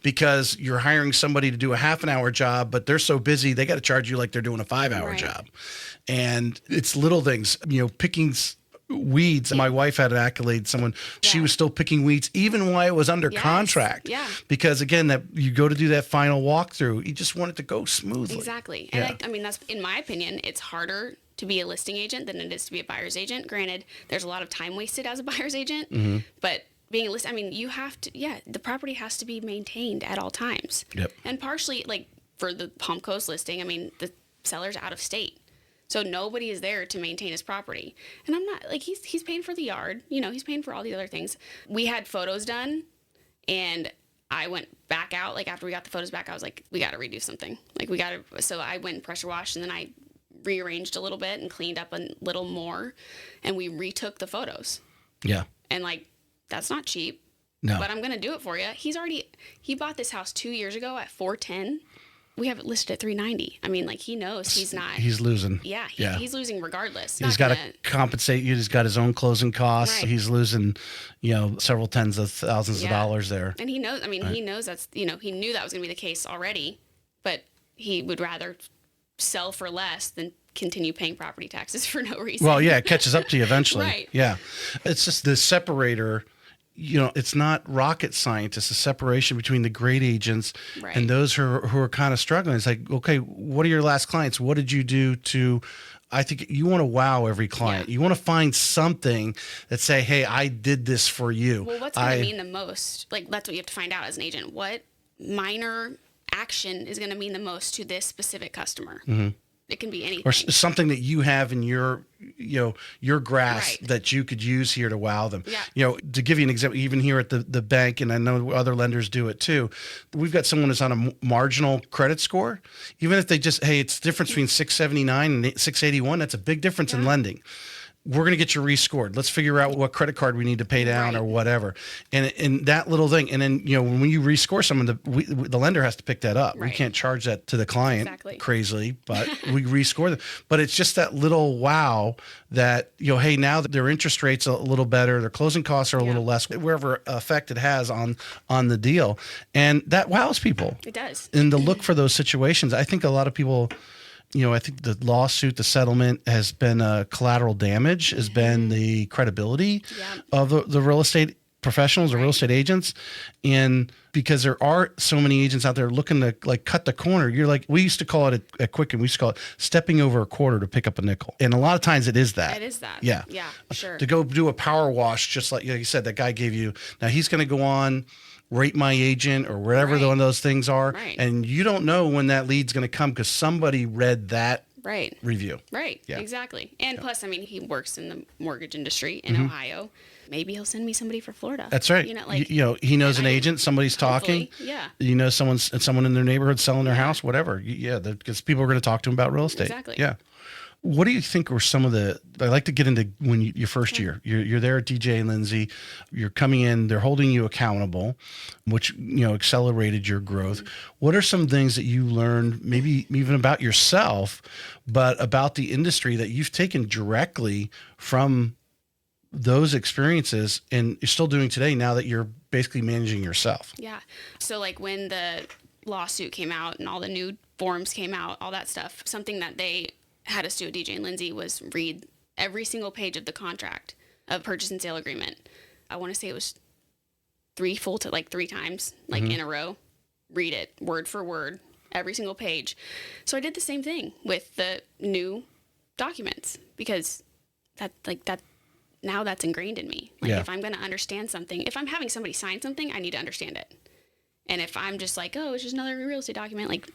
B: because you're hiring somebody to do a half an hour job, but they're so busy, they got to charge you like they're doing a 5-hour job. And it's little things, picking weeds. My wife had an accolade. She was still picking weeds even while it was under contract.
A: Yeah.
B: Because again, that you go to do that final walkthrough, you just want it to go smoothly.
A: Exactly.
B: Yeah.
A: And I mean, that's, in my opinion, it's harder to be a listing agent than it is to be a buyer's agent. Granted, there's a lot of time wasted as a buyer's agent, but being a list, I mean, you have to, the property has to be maintained at all times.
B: Yep.
A: And partially, like for the Palm Coast listing, I mean, the seller's out of state. So nobody is there to maintain his property. And I'm not, like, he's paying for the yard, he's paying for all the other things. We had photos done, and I went back out, like after we got the photos back, I was like, we got to redo something. Like so I went and pressure washed, and then I rearranged a little bit and cleaned up a little more, and we retook the photos.
B: Yeah.
A: And like, that's not cheap.
B: No.
A: But I'm going to do it for you. He bought this house 2 years ago at $410. We have it listed at $390. I mean, like, he knows he's
B: losing.
A: Yeah. He's losing regardless.
B: He's got to compensate you. He's got his own closing costs.
A: Right.
B: He's losing, several tens of thousands of dollars there.
A: And he knows, he knows that's, he knew that was going to be the case already, but he would rather sell for less than continue paying property taxes for no reason.
B: Well, yeah, it catches up to you eventually.
A: Right.
B: Yeah. It's just the separator, it's not rocket science. It's a separation between the great agents and those who are kind of struggling. It's like, okay, what are your last clients? What did you do to, I think you want to wow every client. You want to find something that say, hey, I did this for you.
A: Well, what's going to mean the most? Like, that's what you have to find out as an agent. What minor action is going to mean the most to this specific customer? It can be anything.
B: Or something that you have in your grasp that you could use here to wow them.
A: Yeah.
B: To give you an example, even here at the bank, and I know other lenders do it too, we've got someone who's on a marginal credit score. Even if they just, hey, it's the difference between 679 and 681, that's a big difference in lending. We're going to get you rescored. Let's figure out what credit card we need to pay down or whatever. And that little thing. And then, when you rescore someone, the lender has to pick that up. We can't charge that to the client crazily, but we rescore them. But it's just that little wow that, hey, now that their interest rate's a little better, their closing costs are a little less, wherever effect it has on the deal. And that wows people.
A: It does.
B: And to look for those situations, I think a lot of people, I think the lawsuit, the settlement has been collateral damage, has been the credibility of the real estate professionals or real estate agents. And because there are so many agents out there looking to like cut the corner, you're like, we used to call it a Quicken, we used to call it stepping over a quarter to pick up a nickel. And a lot of times it is that.
A: It is that.
B: Yeah.
A: Yeah, sure.
B: To go do a power wash, just like you said, that guy gave you. Now he's going to go on Rate My Agent or wherever one of those things are.
A: Right.
B: And you don't know when that lead's going to come because somebody read that review.
A: Right. Yeah. Exactly. And plus, he works in the mortgage industry in Ohio. Maybe he'll send me somebody for Florida.
B: That's right. He knows an agent, somebody's talking.
A: Yeah.
B: Someone in their neighborhood selling their house, whatever. Yeah. Because people are going to talk to him about real estate.
A: Exactly.
B: Yeah. What do you think were some of I like to get into when your first year, you're there at DJ and Lindsay, you're coming in, they're holding you accountable, which, accelerated your growth. What are some things that you learned, maybe even about yourself, but about the industry that you've taken directly from those experiences and you're still doing today now that you're basically managing yourself?
A: Yeah. So like when the lawsuit came out and all the new forms came out, all that stuff, something that they had us do at DJ and Lindsay was read every single page of the contract of purchase and sale agreement. I want to say it was 3 times, in a row. Read it word for word every single page. So I did the same thing with the new documents because now that's ingrained in me. Like if I'm going to understand something, if I'm having somebody sign something, I need to understand it. And if I'm just like, oh, it's just another real estate document, like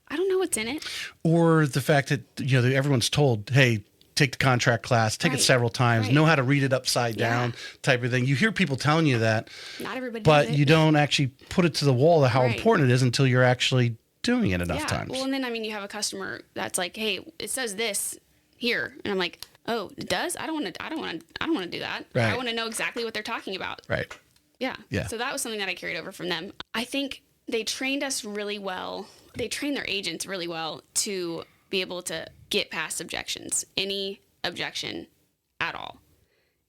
A: I don't know what's in it.
B: Or the fact that, everyone's told, hey, take the contract class, take it several times, know how to read it upside down type of thing. You hear people telling you that.
A: Not everybody
B: but
A: does it.
B: you don't actually put it to the wall of how important it is until you're actually doing it enough times.
A: Well, and then, you have a customer that's like, hey, it says this here. And I'm like, oh, it does? I don't want to do that.
B: Right.
A: I want to know exactly what they're talking about.
B: Right.
A: Yeah.
B: Yeah.
A: So that was something that I carried over from them. I think they trained us really well. They trained their agents really well to be able to get past objections, any objection at all.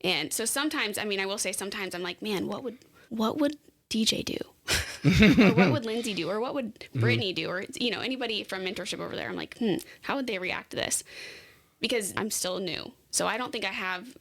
A: And so sometimes, I will say sometimes I'm like, man, what would DJ do? Or what would Lindsay do? Or what would Brittany do? Or, anybody from Mentorship over there. I'm like, how would they react to this? Because I'm still new. So I don't think I have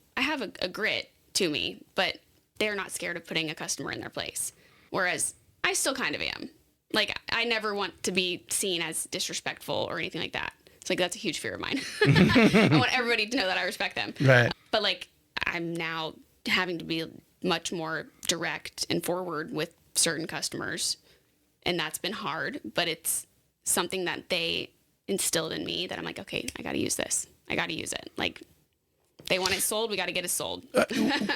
A: a grit to me, but they're not scared of putting a customer in their place. Whereas I still kind of am. Like, I never want to be seen as disrespectful or anything like that. It's like, that's a huge fear of mine. I want everybody to know that I respect them.
B: Right.
A: But like, I'm now having to be much more direct and forward with certain customers. And that's been hard, but it's something that they instilled in me that I'm like, okay, I got to use this. I got to use it. Like, they want it sold, we got to get it sold.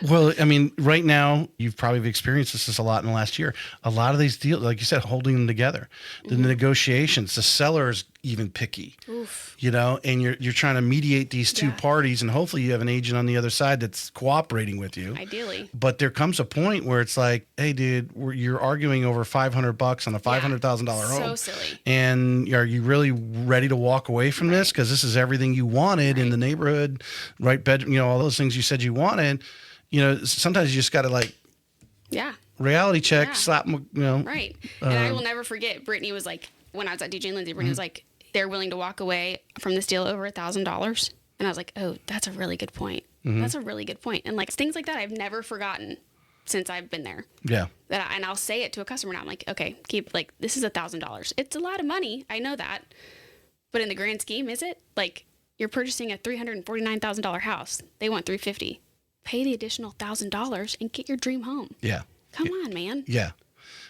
B: Well, right now, you've probably experienced this a lot in the last year. A lot of these deals, like you said, holding them together. The negotiations, the seller's even picky.
A: Oof.
B: And you're trying to mediate these two parties, and hopefully you have an agent on the other side that's cooperating with you.
A: Ideally.
B: But there comes a point where it's like, hey, dude, you're arguing over $500 on a $500,000 home.
A: So silly.
B: And are you really ready to walk away from this? Because this is everything you wanted in the neighborhood, right? All those things you said you wanted. Sometimes you just got to reality check, slap them,
A: Right. And I will never forget, Brittany was like, when I was at DJ and Lindsay, Brittany was like, they're willing to walk away from this deal over $1,000. And I was like, oh, that's a really good point. That's a really good point. And like things like that, I've never forgotten since I've been there.
B: Yeah.
A: And I'll say it to a customer now. I'm like, okay, this is $1,000. It's a lot of money. I know that. But in the grand scheme, is it? Like, you're purchasing a $349,000 house. They want $350,000. Pay the additional $1,000 and get your dream home.
B: Yeah.
A: Come on, man.
B: Yeah.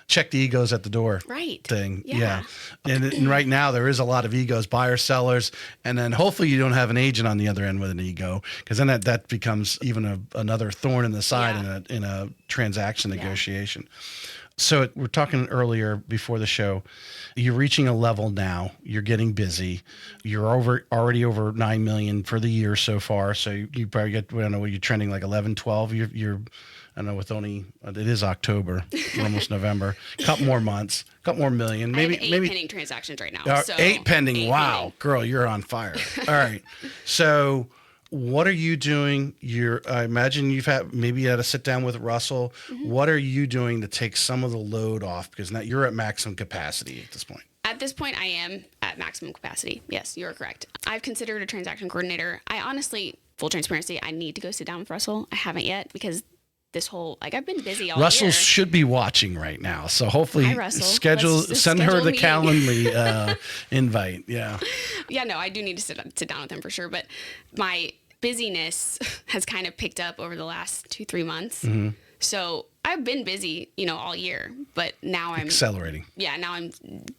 B: Check the egos at the door.
A: Right.
B: Thing.
A: Yeah.
B: And right now there is a lot of egos, buyers, sellers, and then hopefully you don't have an agent on the other end with an ego, because then that becomes even another thorn in the side in a transaction negotiation. So we're talking earlier before the show. You're reaching a level now. You're getting busy. You're already over 9 million for the year so far. So you probably get, I don't know, what you're trending like 11, 12. You're I don't know, with only, it is October, we're almost November. Couple more months, couple more million.
A: I have eight pending transactions right now. So
B: 8 pending. Wow, girl, you're on fire. All right. So what are you doing? I imagine you had to sit down with Russell. What are you doing to take some of the load off? Because now you're at maximum capacity at this point.
A: At this point, I am at maximum capacity. Yes, you are correct. I've considered a transaction coordinator. I honestly, full transparency, I need to go sit down with Russell. I haven't yet because this whole, I've been busy all
B: Russell
A: year.
B: should be watching right now. So hopefully
A: Hi, Russell.
B: Send her the Calendly invite. Yeah.
A: Yeah, no, I do need to sit down with him for sure. But my busyness has kind of picked up over the last 2-3 months. So I've been busy, all year, but now I'm
B: accelerating.
A: Yeah. Now I'm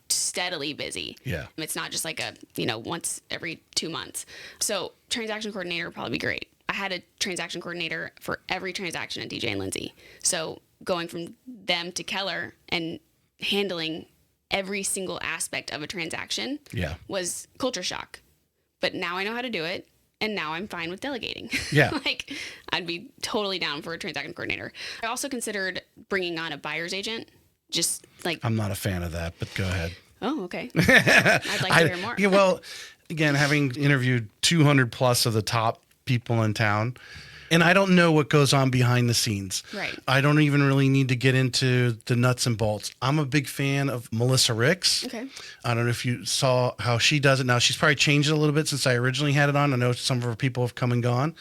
A: steadily busy.
B: Yeah.
A: It's not just like once every 2 months. So transaction coordinator would probably be great. I had a transaction coordinator for every transaction at DJ and Lindsay. So going from them to Keller and handling every single aspect of a transaction was culture shock. But now I know how to do it, and now I'm fine with delegating.
B: Yeah.
A: I'd be totally down for a transaction coordinator. I also considered bringing on a buyer's agent, just like...
B: I'm not a fan of that, but go ahead.
A: Oh, okay. I'd like to hear more.
B: Yeah, well, again, having interviewed 200 plus of the top people in town, and I don't know what goes on behind the scenes.
A: Right.
B: I don't even really need to get into the nuts and bolts. I'm a big fan of Melissa Ricks.
A: Okay.
B: I don't know if you saw how she does it now. She's probably changed it a little bit since I originally had it on. I know some of her people have come and gone,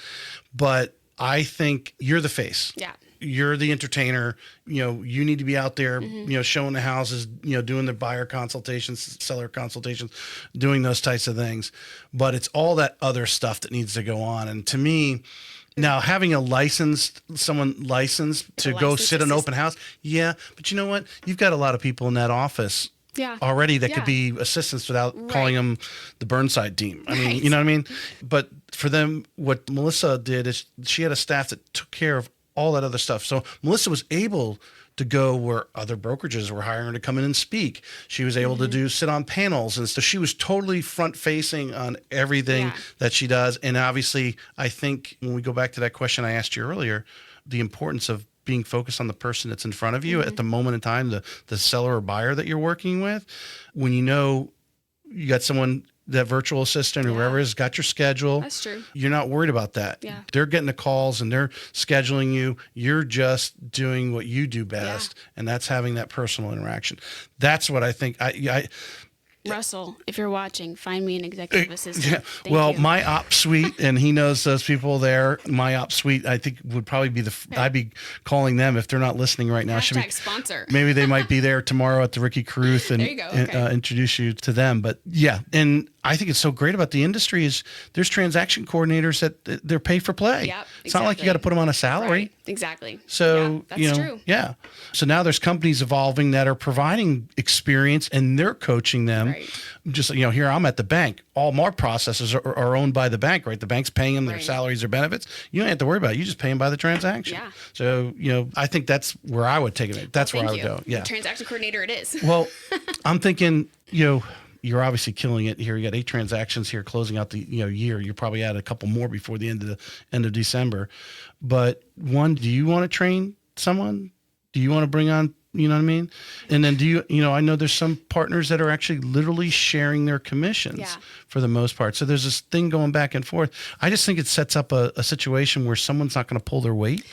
B: but I think you're the face.
A: Yeah.
B: you're the entertainer. You need to be out there, showing the houses, doing the buyer consultations, seller consultations, doing those types of things. But it's all that other stuff that needs to go on. And to me, now having someone licensed to go sit an open house. Yeah. But you know what? You've got a lot of people in that office already that could be assistants without calling them the Burnside team. I mean, you know what I mean? But for them, what Melissa did is she had a staff that took care of all that other stuff. So Melissa was able to go where other brokerages were hiring her to come in and speak. She was able to sit on panels and stuff. She was totally front facing on everything that she does. And obviously, I think when we go back to that question I asked you earlier, the importance of being focused on the person that's in front of you at the moment in time, the seller or buyer that you're working with, when you got someone, that virtual assistant or whoever has got your schedule.
A: That's true.
B: You're not worried about that.
A: Yeah.
B: They're getting the calls and they're scheduling you. You're just doing what you do best, and that's having that personal interaction. That's what I think.
A: Russell, if you're watching, find me an executive assistant.
B: Yeah.
A: Thank you.
B: My ops suite, and he knows those people there. My ops suite, I think, would probably be I'd be calling them if they're not listening right now.
A: #sponsor.
B: Maybe they might be there tomorrow at the Ricky Caruth and
A: there you go. Okay.
B: Introduce you to them. But yeah, and I think it's so great about the industry is there's transaction coordinators that they're pay for play.
A: Yep,
B: it's not like you got to put them on a salary.
A: Right. Exactly.
B: So,
A: that's true.
B: Yeah. So now there's companies evolving that are providing experience and they're coaching them.
A: Right.
B: Just, here I'm at the bank. All my processes are owned by the bank, right? The bank's paying them their salaries or benefits. You don't have to worry about it. You just pay them by the transaction.
A: Yeah.
B: So, I think that's where I would take it. That's where I would go. Yeah.
A: The transaction coordinator it is.
B: Well, I'm thinking, you're obviously killing it here. You got 8 transactions here closing out the year. You're probably at a couple more before the end of December. But one, do you want to train someone? Do you want to bring on, you know what I mean? And then do you, I know there's some partners that are actually literally sharing their commissions for the most part. So there's this thing going back and forth. I just think it sets up a situation where someone's not going to pull their weight.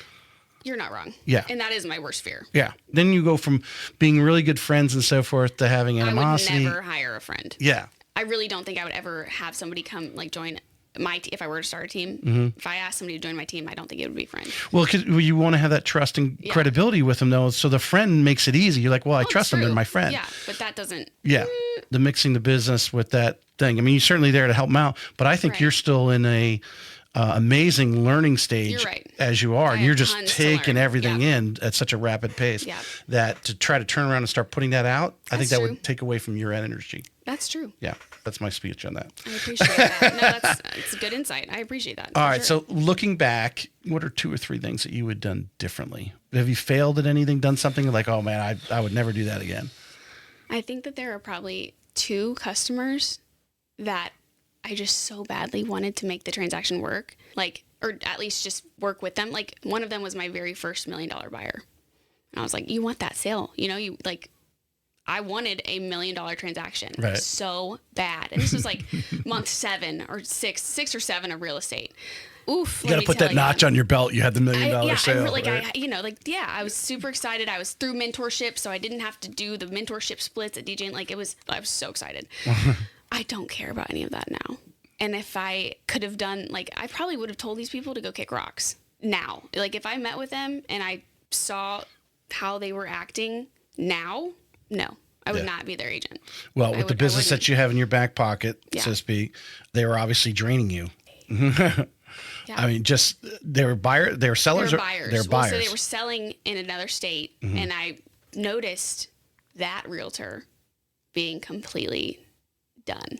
A: You're not wrong.
B: Yeah.
A: And that is my worst fear.
B: Yeah. Then you go from being really good friends and so forth to having animosity.
A: I would never hire a friend.
B: Yeah.
A: I really don't think I would ever have somebody come join my team. If I were to start a team, if I asked somebody to join my team, I don't think it would be friends.
B: Well, because you want to have that trust and credibility with them, though. So the friend makes it easy. You're like, well, I trust them. They're my friend.
A: Yeah, but that doesn't.
B: Yeah, the mixing the business with that thing. I mean, you're certainly there to help them out, but I think you're still in a amazing learning stage as you are. You're just taking everything in at such a rapid pace that to try to turn around and start putting that out, I think that would take away from your energy.
A: That's true.
B: Yeah, that's my speech on that.
A: I appreciate that. No, it's a good insight. I appreciate that.
B: All right, so looking back, what are 2 or 3 things that you would have done differently? Have you failed at anything, done something like, oh man, I would never do that again?
A: I think that there are probably 2 customers that I just so badly wanted to make the transaction work, or at least just work with them. Like, one of them was my very first $1 million buyer. And I was like, you want that sale? I wanted a $1 million transaction so bad. And this was like month 7 or 6 or 7 of real estate. Oof.
B: You got to put that notch on your belt. You had the $1 million sale.
A: I was super excited. I was through mentorship, so I didn't have to do the mentorship splits at DJ. I was so excited. I don't care about any of that now. And if I could have done, I probably would have told these people to go kick rocks now. If I met with them and I saw how they were acting now, no, I would not be their agent.
B: Well, with the business that you have in your back pocket, so to speak, they were obviously draining you. I mean, they were buyers. They were sellers.
A: They were buyers.
B: They're buyers.
A: So they were selling in another state, and I noticed that realtor being completely done.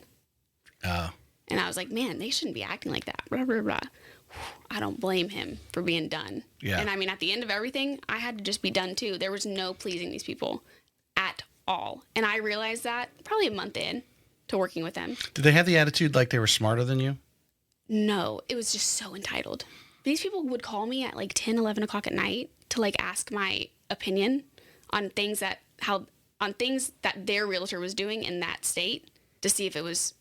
A: And I was like, man, they shouldn't be acting like that. Blah, blah, blah. I don't blame him for being done. Yeah. And I mean, at the end of everything, I had to just be done too. There was no pleasing these people at all. And I realized that probably a month in to working with them.
B: Did they have the attitude like they were smarter than you?
A: No, it was just so entitled. These people would call me at 10, 11 o'clock at night to ask my opinion on things that their realtor was doing in that state to see if it was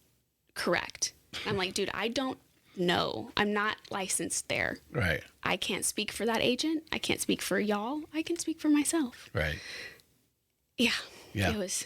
A: correct. I'm like, dude, I don't know. I'm not licensed there.
B: Right.
A: I can't speak for that agent. I can't speak for y'all. I can speak for myself.
B: Right.
A: Yeah. It was.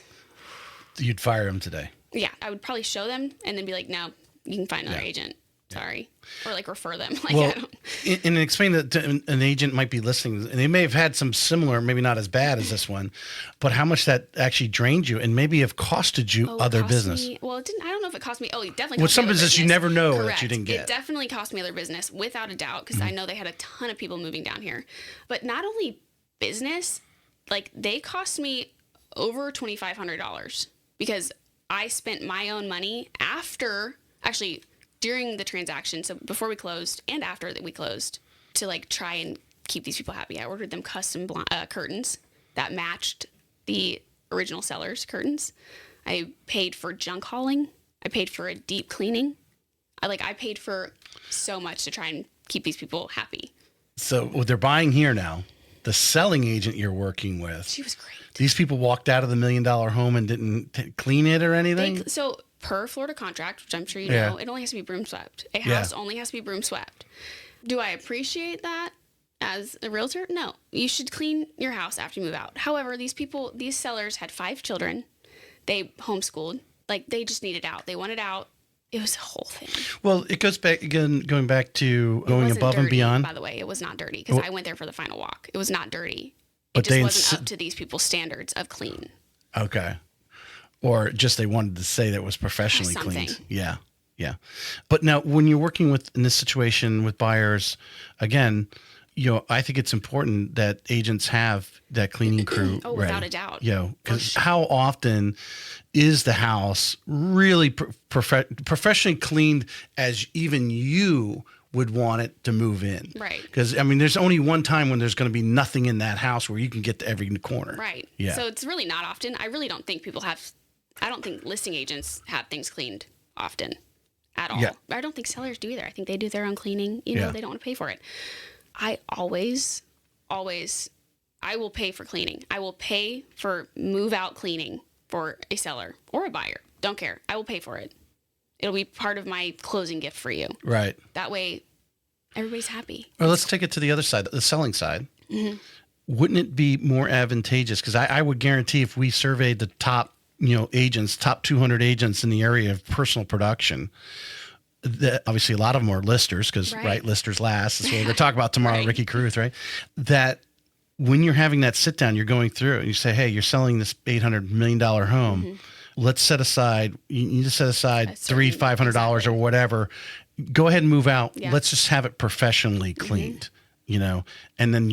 B: You'd fire them today.
A: Yeah. I would probably show them and then be like, no, you can find another agent. Sorry. Or like refer them. Like,
B: Well,
A: I don't.
B: and explain that to an agent might be listening, and they may have had some similar, maybe not as bad as this one, but how much that actually drained you and maybe have costed you
A: It
B: other
A: cost
B: business.
A: me, well, it didn't. I don't know if it cost me. Oh, it definitely.
B: With
A: Cost
B: some
A: me other
B: business you
A: business.
B: never know
A: Correct.
B: that you didn't get.
A: It definitely cost me other business, without a doubt, because I know they had a ton of people moving down here. But not only business, like they cost me over $2,500 because I spent my own money actually during the transaction. So before we closed and after that we closed, to like try and keep these people happy. I ordered them custom curtains that matched the original seller's curtains. I paid for junk hauling. I paid for a deep cleaning. I paid for so much to try and keep these people happy.
B: So what they're buying here now, the selling agent you're working with,
A: She was great.
B: these people walked out of the $1 million home and didn't clean it or anything?
A: So per Florida contract, which I'm sure you
B: Yeah.
A: know, it only has to be broom swept. A house only has to be broom swept. Do I appreciate that as a realtor? No. You should clean your house after you move out. However, these sellers had 5 children. They homeschooled. Like, they just needed out. They wanted out. It was a whole thing.
B: Well, it goes back again, going back to going
A: Wasn't
B: above and
A: dirty,
B: beyond.
A: By the way, it was not dirty because I went there for the final walk. It was not dirty.
B: But
A: It
B: they
A: just wasn't up to these people's standards of clean.
B: Okay. Or just they wanted to say that it was professionally
A: Something.
B: cleaned. Yeah. Yeah. But now when you're working with in this situation with buyers, again, I think it's important that agents have that cleaning crew.
A: Oh, without a doubt.
B: Because how often is the house really professionally cleaned as even you would want it to move in?
A: Right.
B: Because, there's only one time when there's going to be nothing in that house where you can get to every corner.
A: Right.
B: Yeah.
A: So it's really not often. I really don't think I don't think listing agents have things cleaned often at all.
B: Yeah.
A: I don't think sellers do either. I think they do their own cleaning. They don't want to pay for it. I always, I will pay for cleaning. I will pay for move out cleaning for a seller or a buyer. Don't care. I will pay for it. It'll be part of my closing gift for you.
B: Right.
A: That way, everybody's happy.
B: Well, let's take it to the other side, the selling side. Mm-hmm. Wouldn't it be more advantageous? Because I would guarantee if we surveyed the top, agents, top 200 agents in the area of personal production, that obviously a lot of them are listers because, right, listers last. That's what we're going to talk about tomorrow, right. Ricky Caruth, right? That when you're having that sit down, you're going through it and you say, hey, you're selling this $800 million home. Mm-hmm. Let's set aside, you need to set aside $500 or whatever. Go ahead and move out. Yeah. Let's just have it professionally cleaned. Mm-hmm. And then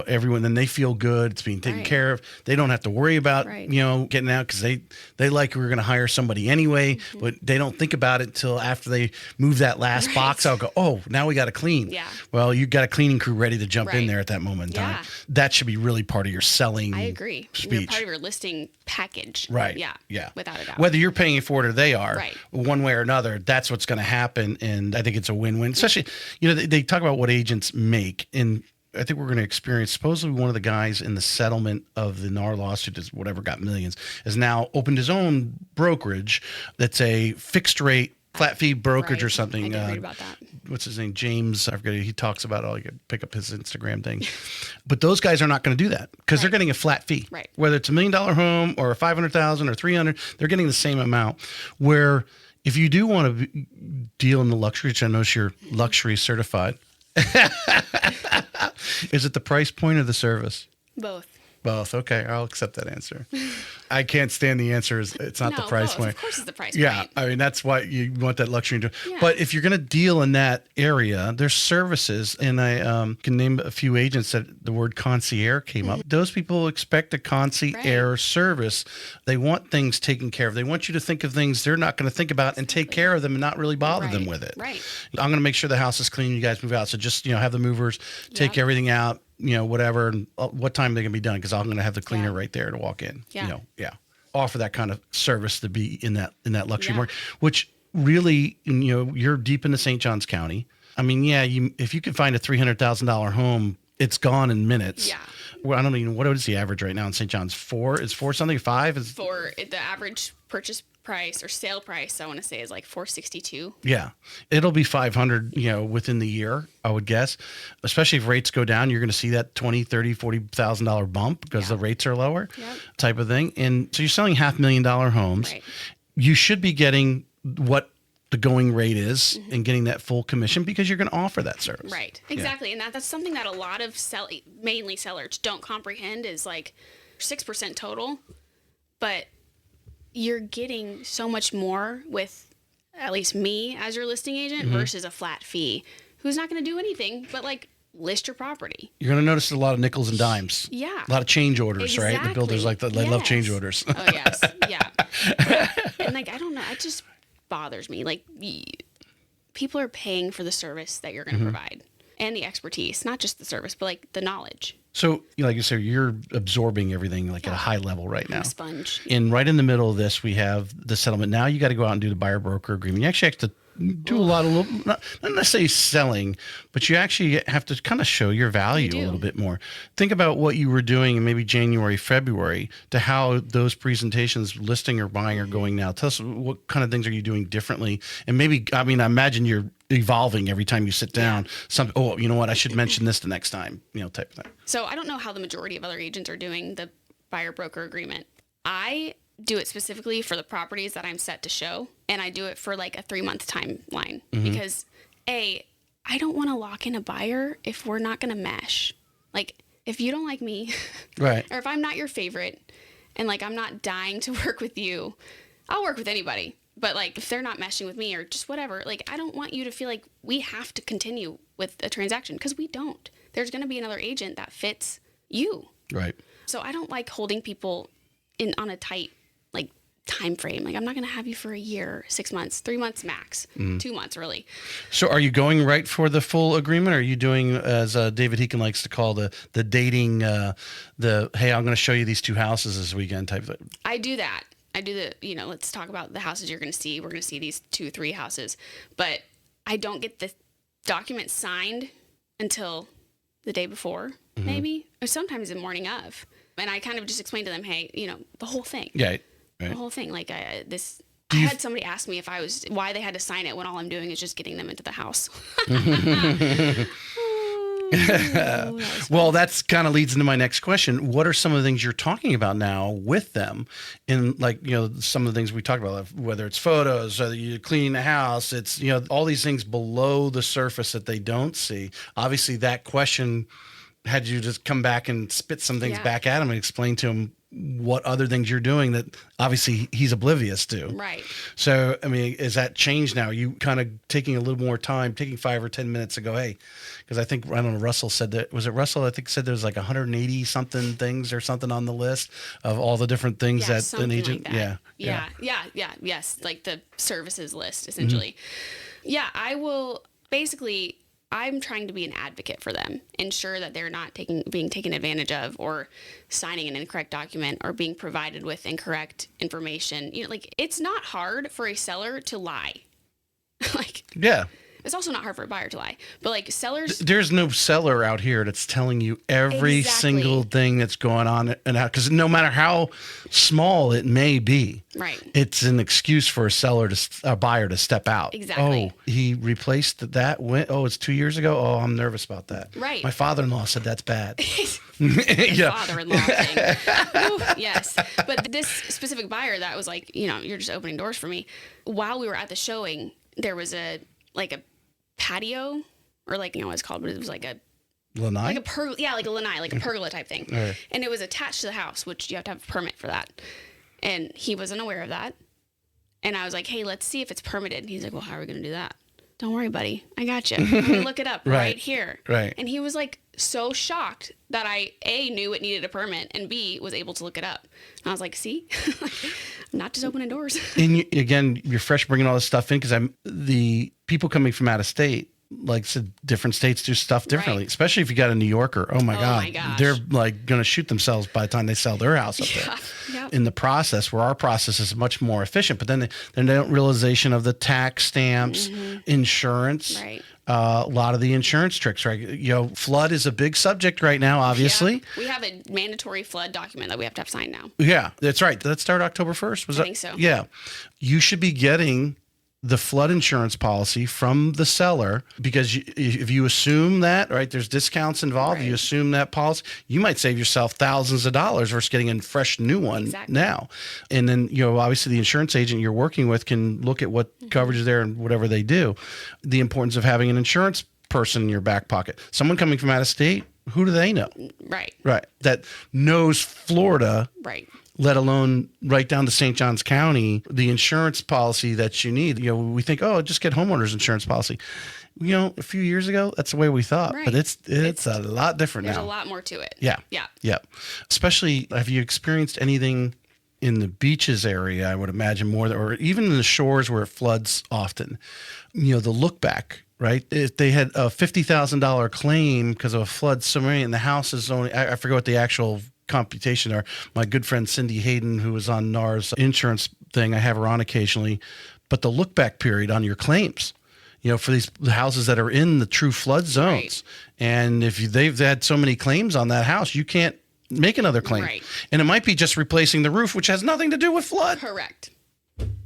B: everyone, then they feel good. It's being taken care of. They don't have to worry about, getting out because they like we're going to hire somebody anyway, but they don't think about it until after they move that last box out. Go, oh, now we got to clean. Yeah. Well, you've got a cleaning crew ready to jump in there at that moment in time. That should be really part of your selling. I agree. Speech.
A: Part of your listing package.
B: Right.
A: Yeah.
B: Yeah.
A: Without a doubt.
B: Whether you're paying for it or they are, one way or another, that's what's going to happen. And I think it's a win-win. Especially, they talk about what agents make. And I think we're going to experience, supposedly one of the guys in the settlement of the NAR lawsuit, got millions, has now opened his own brokerage that's a fixed rate, flat fee brokerage or something.
A: I did read about that.
B: What's his name? James. I forget. He talks about it. You can pick up his Instagram thing. But those guys are not going to do that because they're getting a flat fee. Right. Whether it's $1 million home or $500,000 or $300,000, they're getting the same amount. Where if you do want to deal in the luxury, which I know you're luxury certified, is it the price point or the service?
A: Both.
B: Both. Okay, I'll accept that answer. I can't stand the answer. It's not the price point.
A: Of course it's the price
B: point. Yeah, that's why you want that luxury. But if you're going to deal in that area, there's services, and I can name a few agents that the word concierge came up. Those people expect a concierge service. They want things taken care of. They want you to think of things they're not going to think about and take care of them and not really bother them with it. Right. I'm going to make sure the house is clean. You guys move out. So just, have the movers take everything out. Whatever, and what time they're going to be done, because I'm going to have the cleaner right there to walk in. Yeah. Offer that kind of service to be in that luxury market, which really, you're deep into St. Johns County. If you can find a $300,000 home, it's gone in minutes. Yeah. Well, I don't even, what is the average right now in St. John's? 4? Is 4 something? 5? Is
A: the average purchase price or sale price, I want to say, is like $462.
B: Yeah. It'll be 500, within the year, I would guess. Especially if rates go down, you're going to see that $20,000, $30,000, $40,000 bump because the rates are lower type of thing. And so you're selling $500,000 homes. Right. You should be getting what the going rate is and getting that full commission because you're going to offer that service.
A: Right. Exactly. And that's something that a lot of mainly sellers don't comprehend is like 6% total, but you're getting so much more with at least me as your listing agent versus a flat fee who's not going to do anything but like list your property.
B: You're going to notice a lot of nickels and dimes.
A: Yeah.
B: A lot of change orders, right? The builders like that. They love change orders.
A: Oh, yes. Yeah. And like, I don't know. It just bothers me. Like, people are paying for the service that you're going to provide and the expertise, not just the service, but like the knowledge.
B: So, like you said, you're absorbing everything like at a high level right now.
A: I'm a sponge.
B: And right in the middle of this, we have the settlement. Now you got to go out and do the buyer broker agreement. You actually have to do a lot of, not necessarily selling, but you actually have to kind of show your value a little bit more. Think about what you were doing in maybe January, February to how those presentations, listing or buying, are going now. Tell us what kind of things are you doing differently? And maybe, I mean, I imagine you're evolving every time you sit down. You know what? I should mention this the next time, type of thing.
A: So I don't know how the majority of other agents are doing the buyer broker agreement. I do it specifically for the properties that I'm set to show, and I do it for like a 3-month timeline because I don't want to lock in a buyer if we're not going to mesh. Like, if you don't like me,
B: right,
A: or if I'm not your favorite, and like I'm not dying to work with you, I'll work with anybody. But like, if they're not meshing with me or just whatever, like I don't want you to feel like we have to continue with a transaction because we don't. There's going to be another agent that fits you.
B: Right.
A: So I don't like holding people on a tight like time frame. Like, I'm not going to have you for a year, 6 months, 3 months max, 2 months really.
B: So are you going right for the full agreement? Or are you doing, as David Heekin likes to call the dating, hey, I'm going to show you these 2 houses this weekend type of thing?
A: I do that. I do let's talk about the houses you're going to see. We're going to see these 2-3 houses, but I don't get the document signed until the day before, maybe, or sometimes the morning of. And I kind of just explained to them, hey, the whole thing.
B: Yeah. Right.
A: The whole thing. Like I had somebody ask me why they had to sign it when all I'm doing is just getting them into the house.
B: Well, that's kind of leads into my next question. What are some of the things you're talking about now with them? And like, some of the things we talked about, whether it's photos, whether you're cleaning the house, it's, all these things below the surface that they don't see. Obviously that question had you just come back and spit some things back at him and explain to him what other things you're doing that obviously he's oblivious to.
A: Right.
B: So, I mean, is that changed now? You kind of taking a little more time, taking 5 or 10 minutes to go, hey, because I think, I don't know, Russell said that, was it Russell? I think said there's like 180 something things or something on the list of all the different things that an agent.
A: Like that. Yes. Like the services list, essentially. Yeah, I will basically, I'm trying to be an advocate for them, ensure that they're not being taken advantage of or signing an incorrect document or being provided with incorrect information. It's not hard for a seller to lie. It's also not hard for a buyer to lie, but like sellers.
B: There's no seller out here that's telling you every single thing that's going on and out, because no matter how small it may be,
A: right,
B: it's an excuse for a buyer to step out.
A: Exactly.
B: Oh, he replaced that. It's 2 years ago. Oh, I'm nervous about that.
A: Right.
B: My father-in-law said that's bad.
A: Father-in-law thing. Ooh, yes. But this specific buyer that was like, you're just opening doors for me. While we were at the showing, there was a patio, or what it's called, but it was like a
B: lanai?
A: Like a lanai, like a pergola type thing. Right. And it was attached to the house, which you have to have a permit for that. And he wasn't aware of that. And I was like, hey, let's see if it's permitted. And he's like, well, how are we going to do that? Don't worry, buddy. I got you. Let me look it up right here. Right. And he was like so shocked that I, A, knew it needed a permit, and B, was able to look it up. And I was like, see? I'm not just opening doors.
B: And again, you're fresh bringing all this stuff in, because the people coming from out of state, like said, different states do stuff differently, especially if you got a New Yorker. Oh my God. They're like going to shoot themselves by the time they sell their house up there. Yep. In the process, where our process is much more efficient, but then they don't realization of the tax stamps, insurance, a lot of the insurance tricks, right? Flood is a big subject right now, obviously.
A: Yeah. We have a mandatory flood document that we have to have signed now.
B: Yeah, that's right. That started October 1st.
A: I think so.
B: Yeah. You should be getting the flood insurance policy from the seller, because if you assume that, right, there's discounts involved, you assume that policy, you might save yourself thousands of dollars versus getting a fresh new one now. And then, obviously the insurance agent you're working with can look at what coverage is there and whatever they do. The importance of having an insurance person in your back pocket. Someone coming from out of state, who do they know?
A: Right.
B: That knows Florida.
A: Right.
B: Let alone right down to St. Johns County, the insurance policy that you need. We think, just get homeowners insurance policy. A few years ago, that's the way we thought, but it's a lot different now.
A: There's a lot more to it.
B: Yeah. Especially, have you experienced anything in the beaches area? I would imagine more, or even in the shores where it floods often. The look back. Right? If they had a $50,000 claim because of a flood somewhere and the house is only, I forget what the actual computation are. My good friend Cindy Hayden, who was on NAR's insurance thing, I have her on occasionally, but the look back period on your claims, for these houses that are in the true flood zones. And if they've had so many claims on that house, you can't make another claim.
A: Right.
B: And it might be just replacing the roof, which has nothing to do with flood.
A: Correct.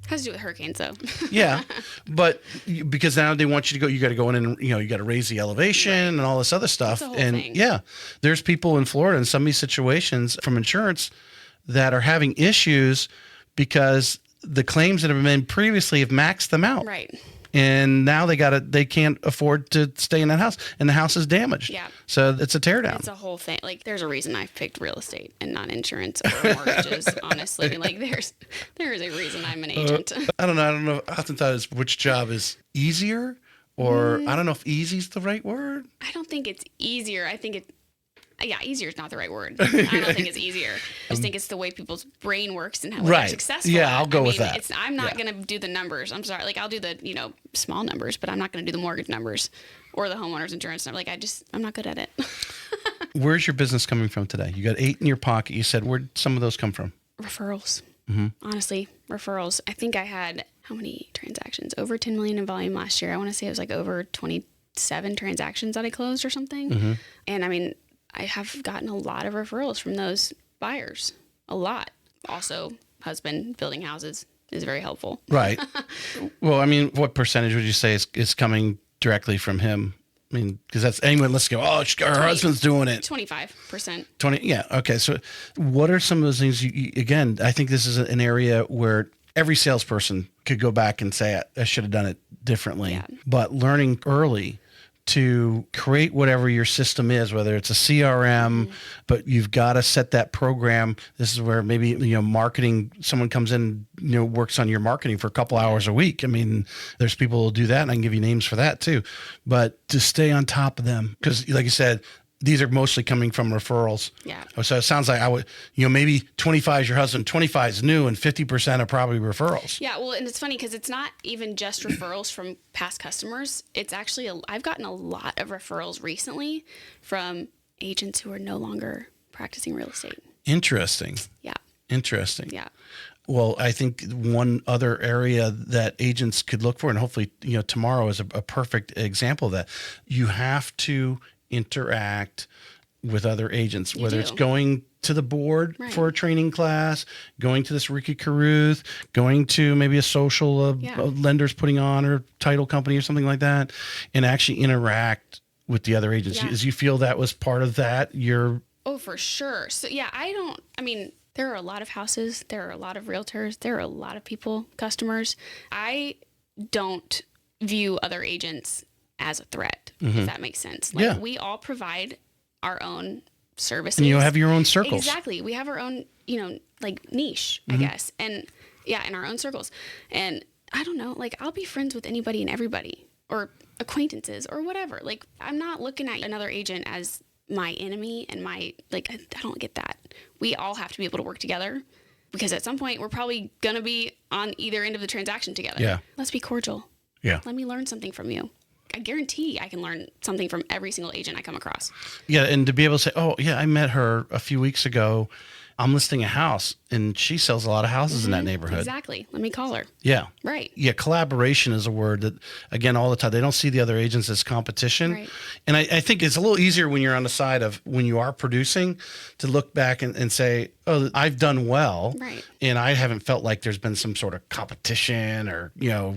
A: Has to do with hurricanes, though.
B: Yeah, but because now they want you to go, you got to go in and you got to raise the elevation and all this other stuff.
A: That's the whole
B: And
A: thing.
B: There's people in Florida in some of these situations from insurance that are having issues because the claims that have been made previously have maxed them out.
A: Right.
B: And now they can't afford to stay in that house, and the house is damaged.
A: Yeah.
B: So it's a teardown.
A: It's a whole thing. Like, there's a reason I've picked real estate and not insurance or mortgages, honestly. Like, there is a reason I'm an agent.
B: I don't know. I often thought which job is easier, or I don't know if easy is the right word.
A: I don't think it's easier. I think easier is not the right word. I don't think it's easier. I just think it's the way people's brain works and how they're successful.
B: Yeah, I'll go with that.
A: I'm not going to do the numbers. I'm sorry. Like, I'll do the, small numbers, but I'm not going to do the mortgage numbers or the homeowner's insurance number. Like, I'm not good at it.
B: Where's your business coming from today? You got 8 in your pocket. You said, where'd some of those come from?
A: Referrals.
B: Mm-hmm.
A: Honestly, referrals. I think I had, how many transactions? Over 10 million in volume last year. I want to say it was like over 27 transactions that I closed or something.
B: Mm-hmm.
A: And I have gotten a lot of referrals from those buyers. A lot. Also, husband building houses is very helpful.
B: Right. Well, what percentage would you say is coming directly from him? Because that's anyone, let's go, her husband's doing it.
A: 25%.
B: 20. Yeah. Okay. So what are some of those things again, I think this is an area where every salesperson could go back and say, I should have done it differently.
A: Yeah.
B: But learning early to create whatever your system is, whether it's a CRM, but you've got to set that program. This is where maybe, marketing, someone comes in, works on your marketing for a couple hours a week. There's people who will do that, and I can give you names for that too. But to stay on top of them, because like you said, these are mostly coming from referrals.
A: Yeah.
B: So it sounds like I would, maybe 25 is your husband, 25 is new, and 50% are probably referrals.
A: Yeah. Well, and it's funny because it's not even just referrals from past customers. It's actually, I've gotten a lot of referrals recently from agents who are no longer practicing real estate.
B: Interesting.
A: Yeah.
B: Interesting.
A: Yeah.
B: Well, I think one other area that agents could look for, and hopefully, tomorrow is a perfect example of that. You have to interact with other agents, whether it's going to the board for a training class, going to this Ricky Caruth, going to maybe a social lender's putting on, or title company or something like that, and actually interact with the other agents. As you feel that was part of that,
A: Oh, for sure. So there are a lot of houses, there are a lot of realtors, there are a lot of people, customers. I don't view other agents as a threat, if that makes sense. We all provide our own services.
B: And you have your own circles.
A: Exactly. We have our own, niche, I guess. And in our own circles. And I don't know, I'll be friends with anybody and everybody, or acquaintances or whatever. I'm not looking at another agent as my enemy and I don't get that. We all have to be able to work together, because at some point we're probably going to be on either end of the transaction together.
B: Yeah.
A: Let's be cordial.
B: Yeah.
A: Let me learn something from you. I guarantee I can learn something from every single agent I come across.
B: Yeah. And to be able to say, I met her a few weeks ago I'm listing a house, and she sells a lot of houses in that neighborhood.
A: Exactly. Let me call her.
B: Yeah.
A: Right.
B: Yeah, collaboration is a word that, again, all the time, they don't see the other agents as competition.
A: Right.
B: And I think it's a little easier when you're on the side of when you are producing to look back and say, oh, I've done well.
A: Right.
B: And I haven't felt like there's been some sort of competition or,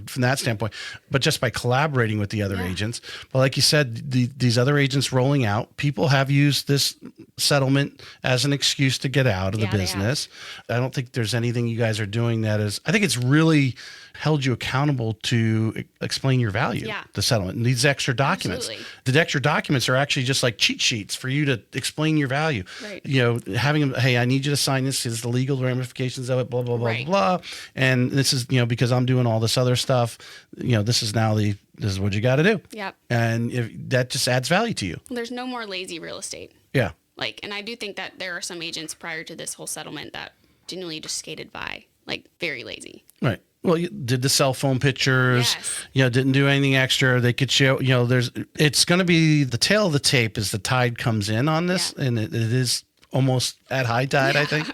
B: from that standpoint. But just by collaborating with the other agents. But like you said, these other agents rolling out, people have used this settlement as an excuse to get out of the business. I don't think there's anything you guys are doing that is, I think it's really held you accountable to explain your value, the settlement, and these extra documents. Absolutely. The extra documents are actually just like cheat sheets for you to explain your value.
A: Right.
B: Having them, hey, I need you to sign this. This is the legal ramifications of it, blah, blah, blah, blah, blah. And this is, because I'm doing all this other stuff, this is now this is what you got to do.
A: Yep.
B: And that just adds value to you.
A: Well, there's no more lazy real estate.
B: Yeah.
A: And I do think that there are some agents prior to this whole settlement that genuinely just skated by, very lazy.
B: Right. Well, you did the cell phone pictures, didn't do anything extra. They could show, it's going to be the tail of the tape as the tide comes in on this. Yeah. And it is almost at high tide, I think,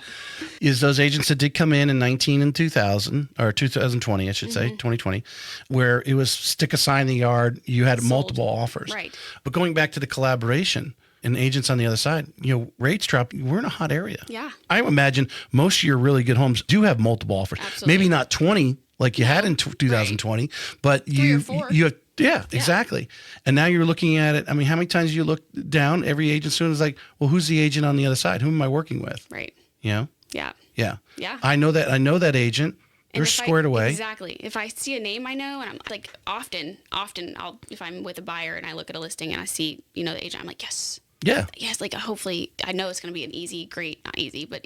B: is those agents that did come in 19 and 2000 or 2020, I should say, 2020, where it was stick a sign in the yard. You had multiple offers.
A: Right.
B: But going back to the collaboration, and agents on the other side, rates drop. We're in a hot area.
A: Yeah.
B: I imagine most of your really good homes do have multiple offers.
A: Absolutely.
B: Maybe not 20 like you had in 2020, but
A: 3 or 4.
B: you have, exactly. And now you're looking at it. I mean, how many times you look down, every agent soon is like, well, who's the agent on the other side? Who am I working with?
A: Right.
B: Yeah.
A: Yeah.
B: Yeah. I know that agent. They're squared away.
A: Exactly. If I see a name I know, and I'm often if I'm with a buyer and I look at a listing and I see, the agent, I'm like, yes.
B: Yeah.
A: Yes, hopefully, I know it's going to be an easy, great, not easy, but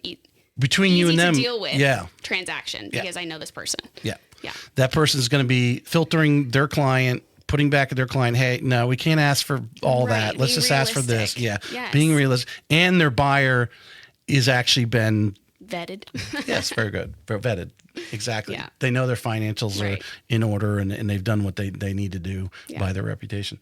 B: between you and them,
A: to deal with transaction because I know this person.
B: Yeah.
A: Yeah.
B: That person's going to be filtering their client, putting back at their client, hey, no, we can't ask for all that. Let's just ask for this. Yeah.
A: Yes.
B: Being realistic. And their buyer is actually been
A: vetted.
B: Yes, very good. Vetted. Exactly.
A: Yeah.
B: They know their financials are in order and they've done what they need to do by their reputation.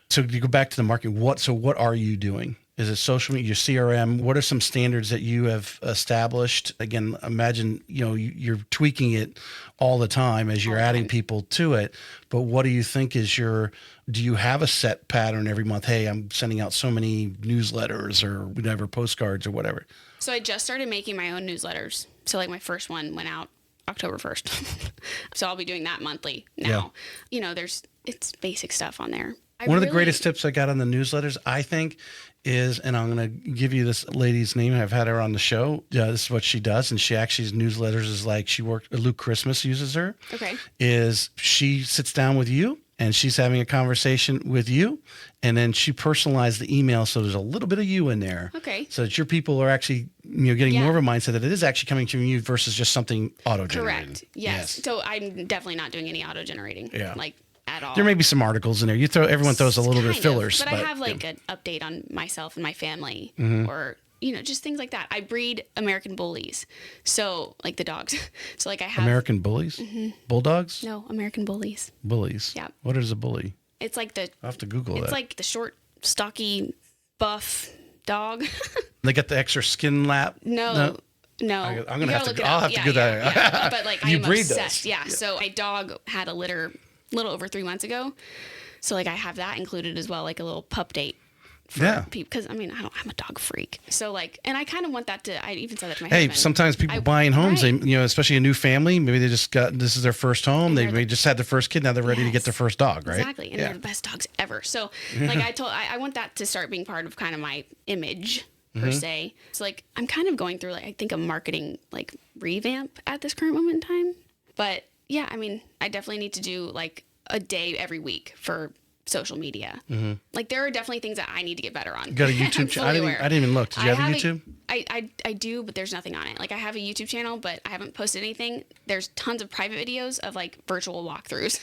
B: So you go back to the marketing. What are you doing? Is it social media, your CRM? What are some standards that you have established? Again, imagine, you're tweaking it all the time as you're adding people to it. But what do you think is do you have a set pattern every month? Hey, I'm sending out so many newsletters or whatever, postcards or whatever.
A: So I just started making my own newsletters. So my first one went out October 1st. So I'll be doing that monthly now. Yeah. It's basic stuff on there. One
B: of the greatest tips I got on the newsletters, I think, is, and I'm going to give you this lady's name. I've had her on the show. This is what she does. And she actually's newsletters is Luke Christmas uses her.
A: Okay.
B: Is she sits down with you and she's having a conversation with you. And then she personalized the email. So there's a little bit of you in there.
A: Okay.
B: So that your people are actually, getting more of a mindset that it is actually coming from you versus just something auto-generated.
A: Correct. Yes. So I'm definitely not doing any auto-generating.
B: Yeah.
A: At all.
B: There may be some articles in there. Everyone throws a little bit of fillers.
A: But I have an update on myself and my family or, just things like that. I breed American bullies. So the dogs. So I have
B: American bullies? Bulldogs?
A: No, American bullies.
B: Bullies.
A: Yeah.
B: What is a bully?
A: It's I'll
B: have to Google that.
A: It's like the short, stocky, buff dog.
B: They got the extra skin lap?
A: No.
B: I'm going to have to, I'll have to go that.
A: Yeah. But I am
B: breed
A: obsessed.
B: those.
A: Yeah. So my dog had a litter a little over 3 months ago. So I have that included as well, a little pup date. For people, because I'm a dog freak. So and I kind of want that I even said that to my husband.
B: Hey, sometimes people buying homes, they, especially a new family, maybe they just this is their first home. They may just had their first kid. Now they're ready to get their first dog, right?
A: Exactly. And they're the best dogs ever. So I want that to start being part of kind of my image per se. So I'm kind of going through I think a marketing revamp at this current moment in time. But yeah, I definitely need to do a day every week for social media. There are definitely things that I need to get better on.
B: You got a YouTube channel? I didn't even look. Did you have a YouTube?
A: I do, but there's nothing on it. I have a YouTube channel, but I haven't posted anything. There's tons of private videos of virtual walkthroughs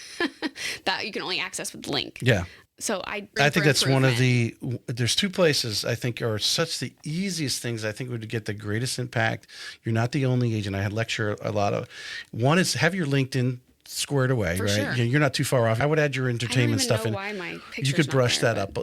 A: that you can only access with the link.
B: Yeah.
A: So I
B: think that's one of there's two places I think are such the easiest things I think would get the greatest impact. You're not the only agent. I had lecture a lot of. One is have your LinkedIn squared away, right?
A: Sure.
B: You're not too far off. I would add your entertainment stuff in.
A: I don't even know why my
B: You could brush that up.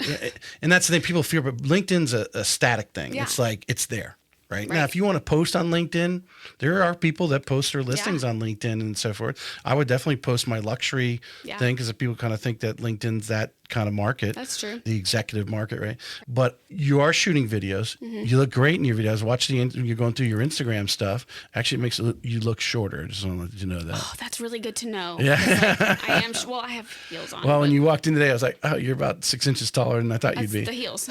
B: And that's the thing people fear, but LinkedIn's a static thing.
A: Yeah.
B: It's it's there. Right. Now, if you want to post on LinkedIn, there are people that post their listings on LinkedIn and so forth. I would definitely post my luxury thing because people kind of think that LinkedIn's that kind of market.
A: That's true.
B: The executive market, right? But you are shooting videos. You look great in your videos. Watch you're going through your Instagram stuff. Actually, it makes you look shorter. I just want to let you know that.
A: Oh, that's really good to know.
B: Yeah.
A: Like, I am. Well, I have heels on.
B: Well, when you walked in today, I was like, oh, you're about 6 inches taller than I thought you'd be.
A: The heels.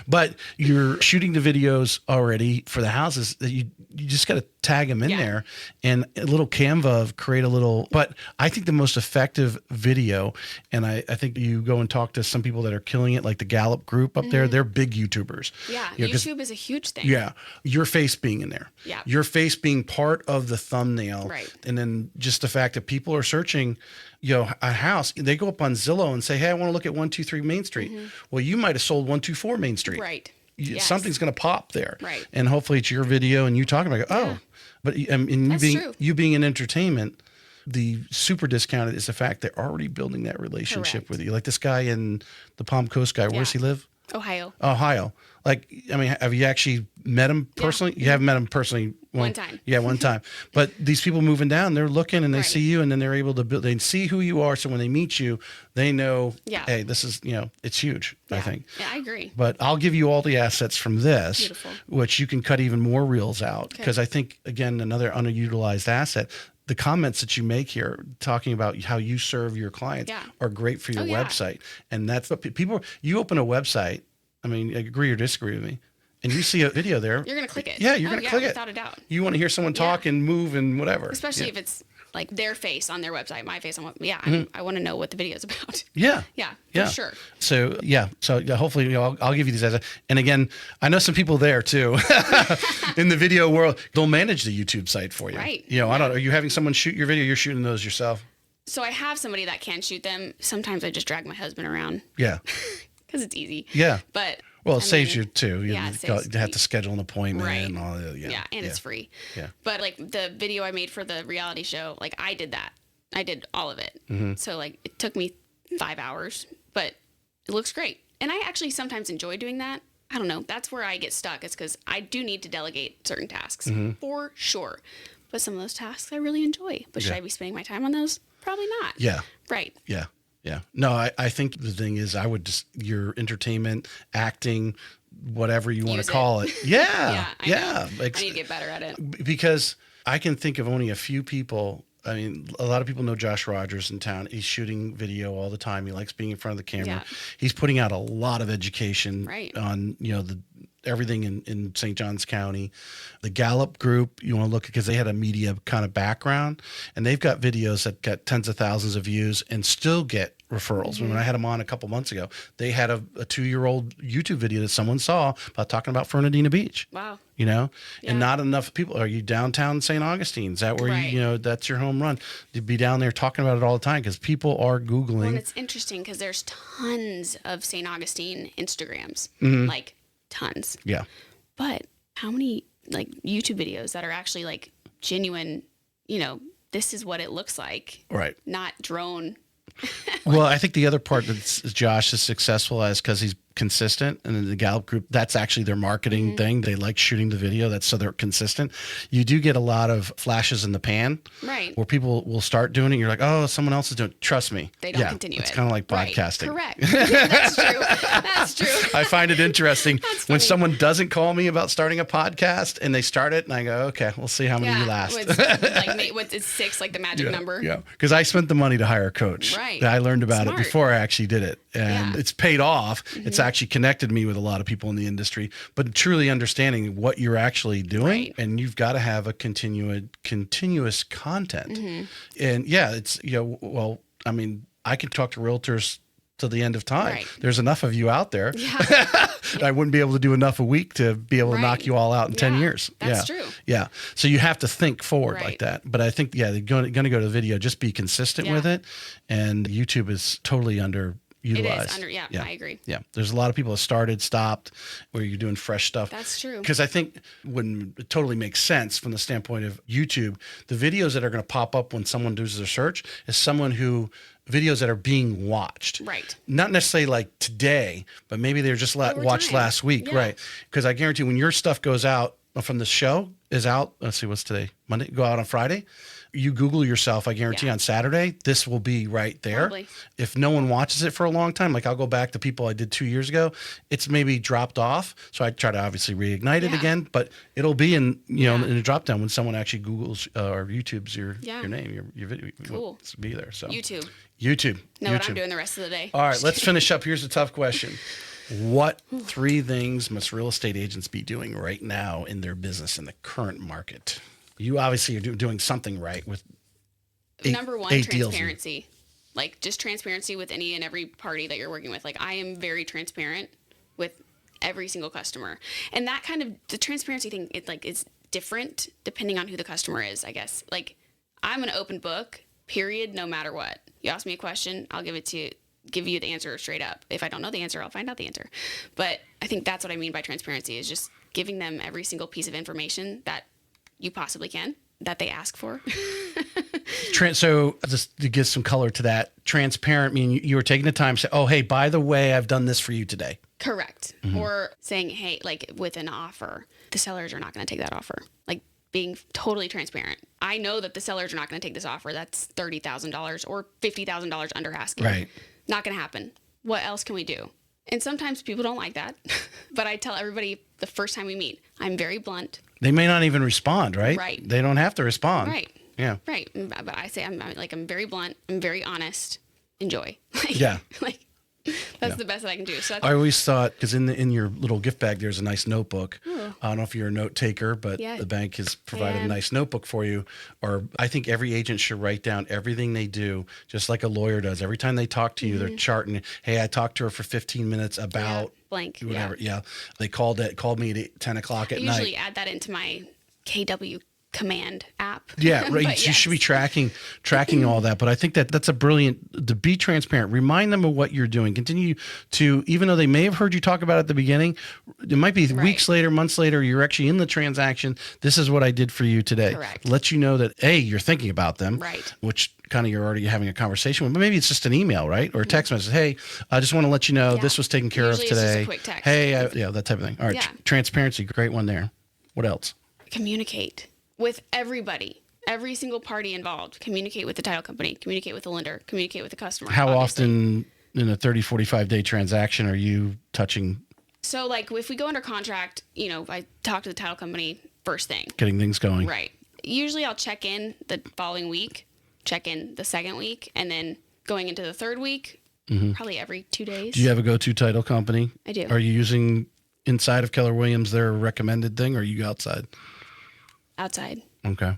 B: But you're shooting the videos already for the houses that you just got to tag them in there and a little Canva of create a little, but I think the most effective video, and I think you go and talk to some people that are killing it, like the Gallup group up there, they're big YouTubers.
A: Yeah. YouTube is a huge thing.
B: Yeah. Your face being in there.
A: Yeah.
B: Your face being part of the thumbnail.
A: Right.
B: And then just the fact that people are searching, a house, they go up on Zillow and say, hey, I want to look at 123 Main Street. Well, you might have sold 124 Main Street.
A: Right.
B: Something's going to pop there.
A: Right.
B: And hopefully it's your video and you talking about it. Oh, but you being in entertainment, the super discounted is the fact they're already building that relationship with you. Like this guy in the Palm Coast guy, where does he live? Ohio. Like, I mean, have you actually met him personally? You haven't met him personally.
A: One time.
B: Yeah, one time. But these people moving down, they're looking and they see you, and then they're able to build, they see who you are. So when they meet you, they know, hey, this is, it's huge, I think.
A: Yeah, I agree.
B: But I'll give you all the assets from this,
A: Beautiful.
B: Which you can cut even more reels out. Because I think, again, another underutilized asset, the comments that you make here talking about how you serve your clients are great for your website. And that's what people, you open a website, I mean, agree or disagree with me, and you see a video there.
A: You're going to click it.
B: Yeah, you're going to click it.
A: Without a doubt.
B: You want to hear someone talk and move and whatever.
A: Especially if it's like their face on their website, my face on I want to know what the video is about.
B: Yeah.
A: Yeah, for sure.
B: So, hopefully I'll give you these assets. And again, I know some people there too in the video world, they'll manage the YouTube site for you.
A: Right.
B: I don't know. Are you having someone shoot your video? You're shooting those yourself?
A: So I have somebody that can shoot them. Sometimes I just drag my husband around.
B: Yeah.
A: Because it's easy.
B: Yeah.
A: But
B: it saves you too. You
A: have
B: to schedule an appointment and all that.
A: Yeah, and it's free.
B: Yeah.
A: But like the video I made for the reality show, like I did that. I did all of it. So like it took me 5 hours, but it looks great. And I actually sometimes enjoy doing that. I don't know. That's where I get stuck. It's because I do need to delegate certain tasks for sure. But some of those tasks I really enjoy. But should I be spending my time on those? Probably not.
B: Yeah.
A: Right.
B: Yeah. Yeah. No, I think the thing is I would just, your entertainment, acting, whatever you want to call it. Yeah.
A: I need to get better at it.
B: Because I can think of only a few people. I mean, a lot of people know Josh Rogers in town. He's shooting video all the time. He likes being in front of the camera. Yeah. He's putting out a lot of education on, everything in St. Johns County. The Gallup group, you want to look at, because they had a media kind of background, and they've got videos that got tens of thousands of views and still get referrals. When I had them on a couple months ago, they had a 2-year-old YouTube video that someone saw about talking about Fernandina Beach.
A: Wow.
B: And not enough people. Are you downtown St. Augustine? Is that where that's your home run? You'd be down there talking about it all the time because people are Googling.
A: Well, and it's interesting because there's tons of St. Augustine Instagrams, like tons.
B: Yeah.
A: But how many like YouTube videos that are actually like genuine, this is what it looks like.
B: Right.
A: Not drone.
B: Well, I think the other part that Josh is successful as because he's consistent, and in the Gallup group, that's actually their marketing thing. They like shooting the video. That's so they're consistent. You do get a lot of flashes in the pan,
A: right?
B: Where people will start doing it. You're like, oh, someone else is doing it. Trust me.
A: They don't continue
B: it's kind of like podcasting.
A: Correct. That's true. That's true.
B: I find it interesting when someone doesn't call me about starting a podcast and they start it, and I go, okay, we'll see how many you last.
A: It's 6, like the magic number.
B: Yeah, because I spent the money to hire a coach.
A: Right.
B: I learned about it before I actually did it, and it's paid off. It's actually connected me with a lot of people in the industry, but truly understanding what you're actually doing, and you've got to have a continuous content. And it's I mean, I can talk to realtors to the end of time. Right. There's enough of you out there. Yeah. I wouldn't be able to do enough a week to be able to knock you all out in 10 years.
A: That's true.
B: Yeah. So you have to think forward like that. But I think, they're going to go to video, just be consistent with it. And YouTube is totally utilized.
A: I agree.
B: Yeah. There's a lot of people that started, stopped, where you're doing fresh stuff.
A: That's true.
B: Because I think it totally makes sense from the standpoint of YouTube, the videos that are going to pop up when someone does their search is videos that are being watched.
A: Right.
B: Not necessarily like today, but maybe they were just watched last week.
A: Yeah.
B: Right. Because I guarantee when your stuff goes out from the show is out, let's see, what's today? Monday? Go out on Friday. You Google yourself, I guarantee on Saturday, this will be right there.
A: Probably.
B: If no one watches it for a long time, like I'll go back to people I did 2 years ago, it's maybe dropped off. So I try to obviously reignite it again, but it'll be in the drop down when someone actually Googles or YouTubes your name, your video.
A: Cool.
B: It'll be there. So
A: YouTube.
B: Know
A: what I'm doing the rest of the day.
B: All right, let's finish up. Here's a tough question. What 3 things must real estate agents be doing right now in their business in the current market? You obviously are doing something right with
A: Number one, transparency. Like just transparency with any and every party that you're working with. Like I am very transparent with every single customer. And that kind of the transparency thing, it's different depending on who the customer is, I guess. Like I'm an open book, period, no matter what. You ask me a question, I'll give you the answer straight up. If I don't know the answer, I'll find out the answer. But I think that's what I mean by transparency is just giving them every single piece of information that you possibly can, that they ask for.
B: So just to give some color to that, transparent meaning you were taking the time to say, oh, hey, by the way, I've done this for you today.
A: Correct. Mm-hmm. Or saying, hey, like with an offer, the sellers are not going to take that offer. Like being totally transparent. I know that the sellers are not going to take this offer. That's $30,000 or $50,000 under asking.
B: Right.
A: Not going to happen. What else can we do? And sometimes people don't like that. But I tell everybody the first time we meet, I'm very blunt.
B: They may not even respond, right?
A: Right.
B: They don't have to respond.
A: Right.
B: Yeah.
A: Right. But I say I'm very blunt. I'm very honest. Enjoy. That's the best that I can do. So
B: I always thought, because in your little gift bag, there's a nice notebook. Ooh. I don't know if you're a note taker, but the bank has provided a nice notebook for you. Or I think every agent should write down everything they do, just like a lawyer does. Every time they talk to you, they're charting. Hey, I talked to her for 15 minutes about
A: blank.
B: Whatever. Yeah. They called me at 10 o'clock at night.
A: I usually add that into my KW command app.
B: Yeah, right. You should be tracking all that. But I think that's a brilliant, to be transparent. Remind them of what you're doing. Continue to, even though they may have heard you talk about it at the beginning, it might be weeks later, months later, you're actually in the transaction. This is what I did for you today.
A: Correct.
B: Let you know that, A, you're thinking about them,
A: right?
B: Which kind of you're already having a conversation with, but maybe it's just an email, right? Or a text message. Hey, I just want to let you know this was taken care of today. It's just a quick text. Hey, that type of thing. All right. Transparency. Great one there. What else?
A: Communicate with everybody, every single party involved. Communicate with the title company, communicate with the lender, communicate with the customer.
B: How often in a 30, 45-day transaction are you touching?
A: So like if we go under contract, I talk to the title company first thing.
B: Getting things going.
A: Right. Usually I'll check in the following week, check in the second week, and then going into the third week, probably every 2 days.
B: Do you have a go-to title company?
A: I do.
B: Are you using inside of Keller Williams their recommended thing, or are you outside?
A: Outside.
B: Okay.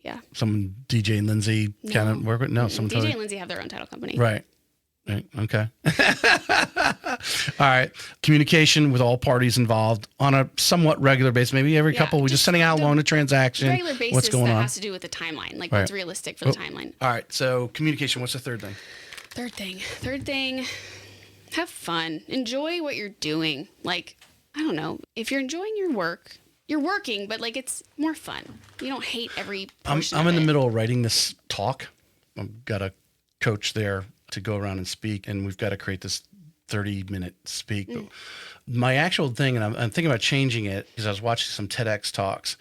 A: Yeah.
B: Someone DJ and Lindsay kind of work with? No,
A: DJ and Lindsay have their own title company.
B: Right. Okay. All right. Communication with all parties involved on a somewhat regular basis. Maybe every couple. We're just sending out along the transaction.
A: Regular basis. What's going on? Has to do with the timeline. Like what's realistic for the timeline.
B: All right. So communication. What's the third thing?
A: Third thing. Have fun. Enjoy what you're doing. Like, I don't know. If you're enjoying your work, you're working, but like it's more fun. You don't hate every portion
B: I'm in the middle of writing this talk. I've got a coach there to go around and speak, and we've got to create this 30-minute speak. But my actual thing, and I'm thinking about changing it, because I was watching some TEDx talks,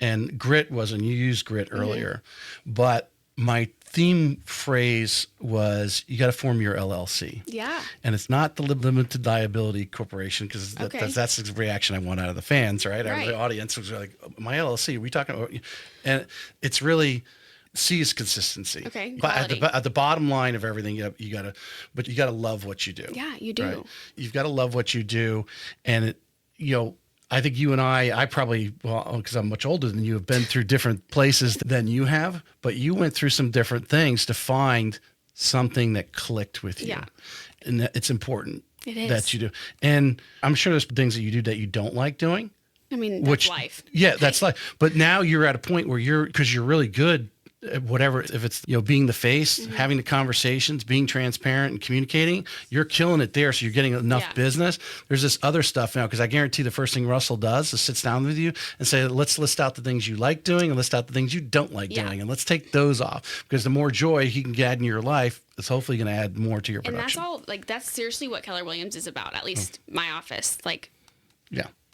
B: and grit wasn't, you used grit earlier, but my theme phrase was, you got to form your LLC.
A: Yeah.
B: And it's not the limited liability corporation, because that's the reaction I want out of the fans, right? Out of the audience was like, my LLC, are we talking about? And it's really, C is consistency.
A: Okay.
B: But at the bottom line of everything, you gotta love what you do.
A: Yeah, you do.
B: Right? You've got to love what you do. And I think you and I probably, because I'm much older than you, have been through different places than you have, but you went through some different things to find something that clicked with you.
A: Yeah.
B: And that it's important that you do. And I'm sure there's things that you do that you don't like doing.
A: I mean, that's life.
B: Yeah, that's life. But now you're at a point where because you're really good whatever, if it's, being the face, having the conversations, being transparent and communicating, you're killing it there. So you're getting enough business. There's this other stuff now, because I guarantee the first thing Russell does is sits down with you and say, let's list out the things you like doing and list out the things you don't like doing. And let's take those off, because the more joy he can add in your life, it's hopefully going to add more to your production.
A: And that's all, that's seriously what Keller Williams is about, at least my office.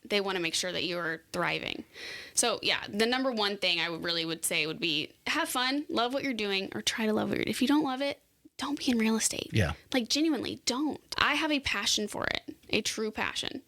A: They want to make sure that you're thriving. So the number one thing I would say would be have fun, love what you're doing, or try to love what you're doing. If you don't love it, don't be in real estate. Yeah. Genuinely, don't. I have a passion for it, a true passion.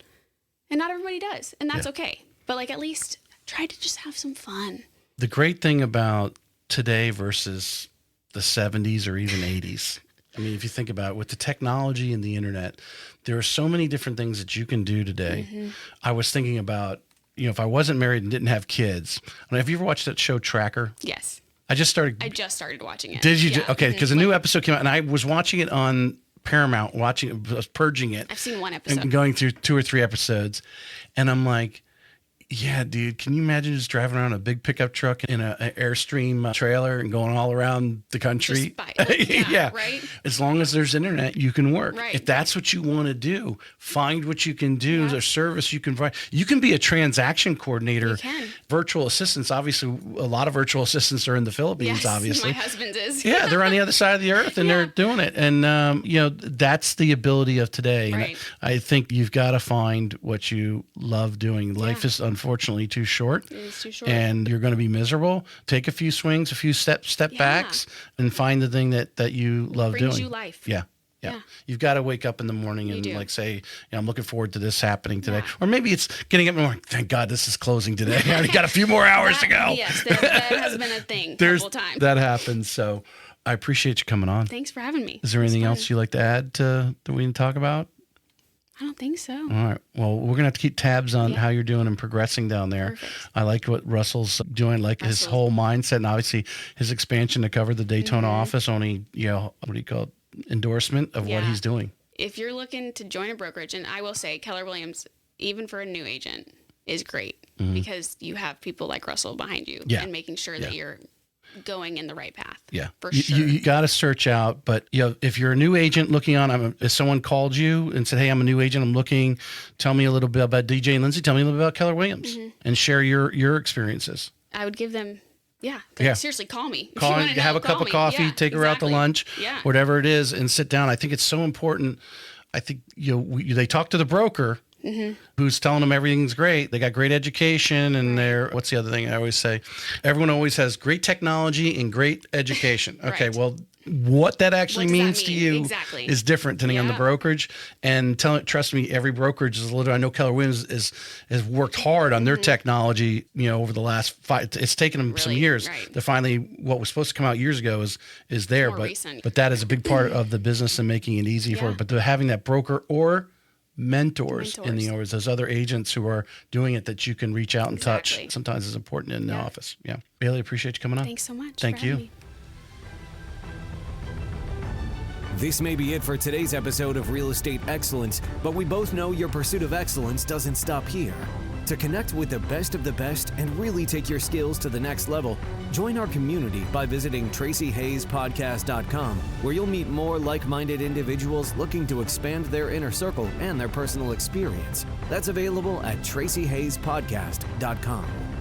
A: And not everybody does, and that's okay. But at least try to just have some fun. The
B: great thing about today versus the 70s or even 80s, I mean, if you think about it, with the technology and the internet, there are so many different things that you can do today. I was thinking about, if I wasn't married and didn't have kids, have you ever watched that show Tracker?
A: Yes.
B: I just started
A: watching it.
B: Did you? Yeah. Okay, because a new episode came out, and I was watching it on Paramount, I was purging it.
A: I've seen one episode.
B: And going through 2 or 3 episodes, and I'm like, yeah, dude, can you imagine just driving around a big pickup truck in an Airstream trailer and going all around the country?
A: Right?
B: As long as there's internet, you can work.
A: Right.
B: If that's what you want to do, find what you can do. There's a service you can provide. You can be a transaction coordinator.
A: You can.
B: Virtual assistants, obviously, a lot of virtual assistants are in the Philippines, obviously.
A: My husband's is.
B: Yeah, they're on the other side of the earth, and they're doing it. And, that's the ability of today.
A: Right.
B: And I think you've got to find what you love doing. Life is unfortunately too short.
A: It is too short.
B: And you're going to be miserable. Take a few swings, a few step backs, and find the thing that you love doing.
A: Brings you life.
B: Yeah. You've got to wake up in the morning and say, I'm looking forward to this happening today. Or maybe it's getting up in the morning, thank God this is closing today. I already got a few more hours to go.
A: Yes, that has been a thing a couple times.
B: That happens. So I appreciate you coming on.
A: Thanks for having me.
B: Is there anything else you'd like to add that we can talk about?
A: I don't think so.
B: All right. Well, we're going to have to keep tabs on how you're dodo and progressing down there.
A: Perfect.
B: I like what Russell's doing, his whole mindset, and obviously his expansion to cover the Daytona office, only, what do you call it, endorsement of what he's doing.
A: If you're looking to join a brokerage, and I will say Keller Williams, even for a new agent, is great because you have people like Russell behind you and making sure that you're going in the right path. Yeah, for sure.
B: You got to search out, but if you're a new agent looking on, if someone called you and said, "Hey, I'm a new agent, I'm looking. Tell me a little bit about DJ and Lindsay. Tell me a little bit about Keller Williams, and share your experiences."
A: I would give them. Seriously, call me.
B: Have a cup of coffee, take her out to lunch, whatever it is, and sit down. I think it's so important. I think they talk to the broker. Who's telling them everything's great. They got great education, and what's the other thing I always say? Everyone always has great technology and great education. Okay, well, what that actually means to you is different depending on the brokerage. And trust me, every brokerage is a little. I know Keller Williams has worked hard on their technology. Over the last 5, it's taken them some years to finally what was supposed to come out years ago is there. But that is a big part of the business and making it easy for it. But having that broker or mentors in the hours, those other agents who are doing it that you can reach out and touch. Sometimes is important in the office. Yeah. Bailey, appreciate you coming on.
A: Thanks so much.
B: Thank you.
A: Me.
C: This may be it for today's episode of Real Estate Excellence, but we both know your pursuit of excellence doesn't stop here. To connect with the best of the best and really take your skills to the next level, join our community by visiting TracyHayesPodcast.com, where you'll meet more like-minded individuals looking to expand their inner circle and their personal experience. That's available at TracyHayesPodcast.com.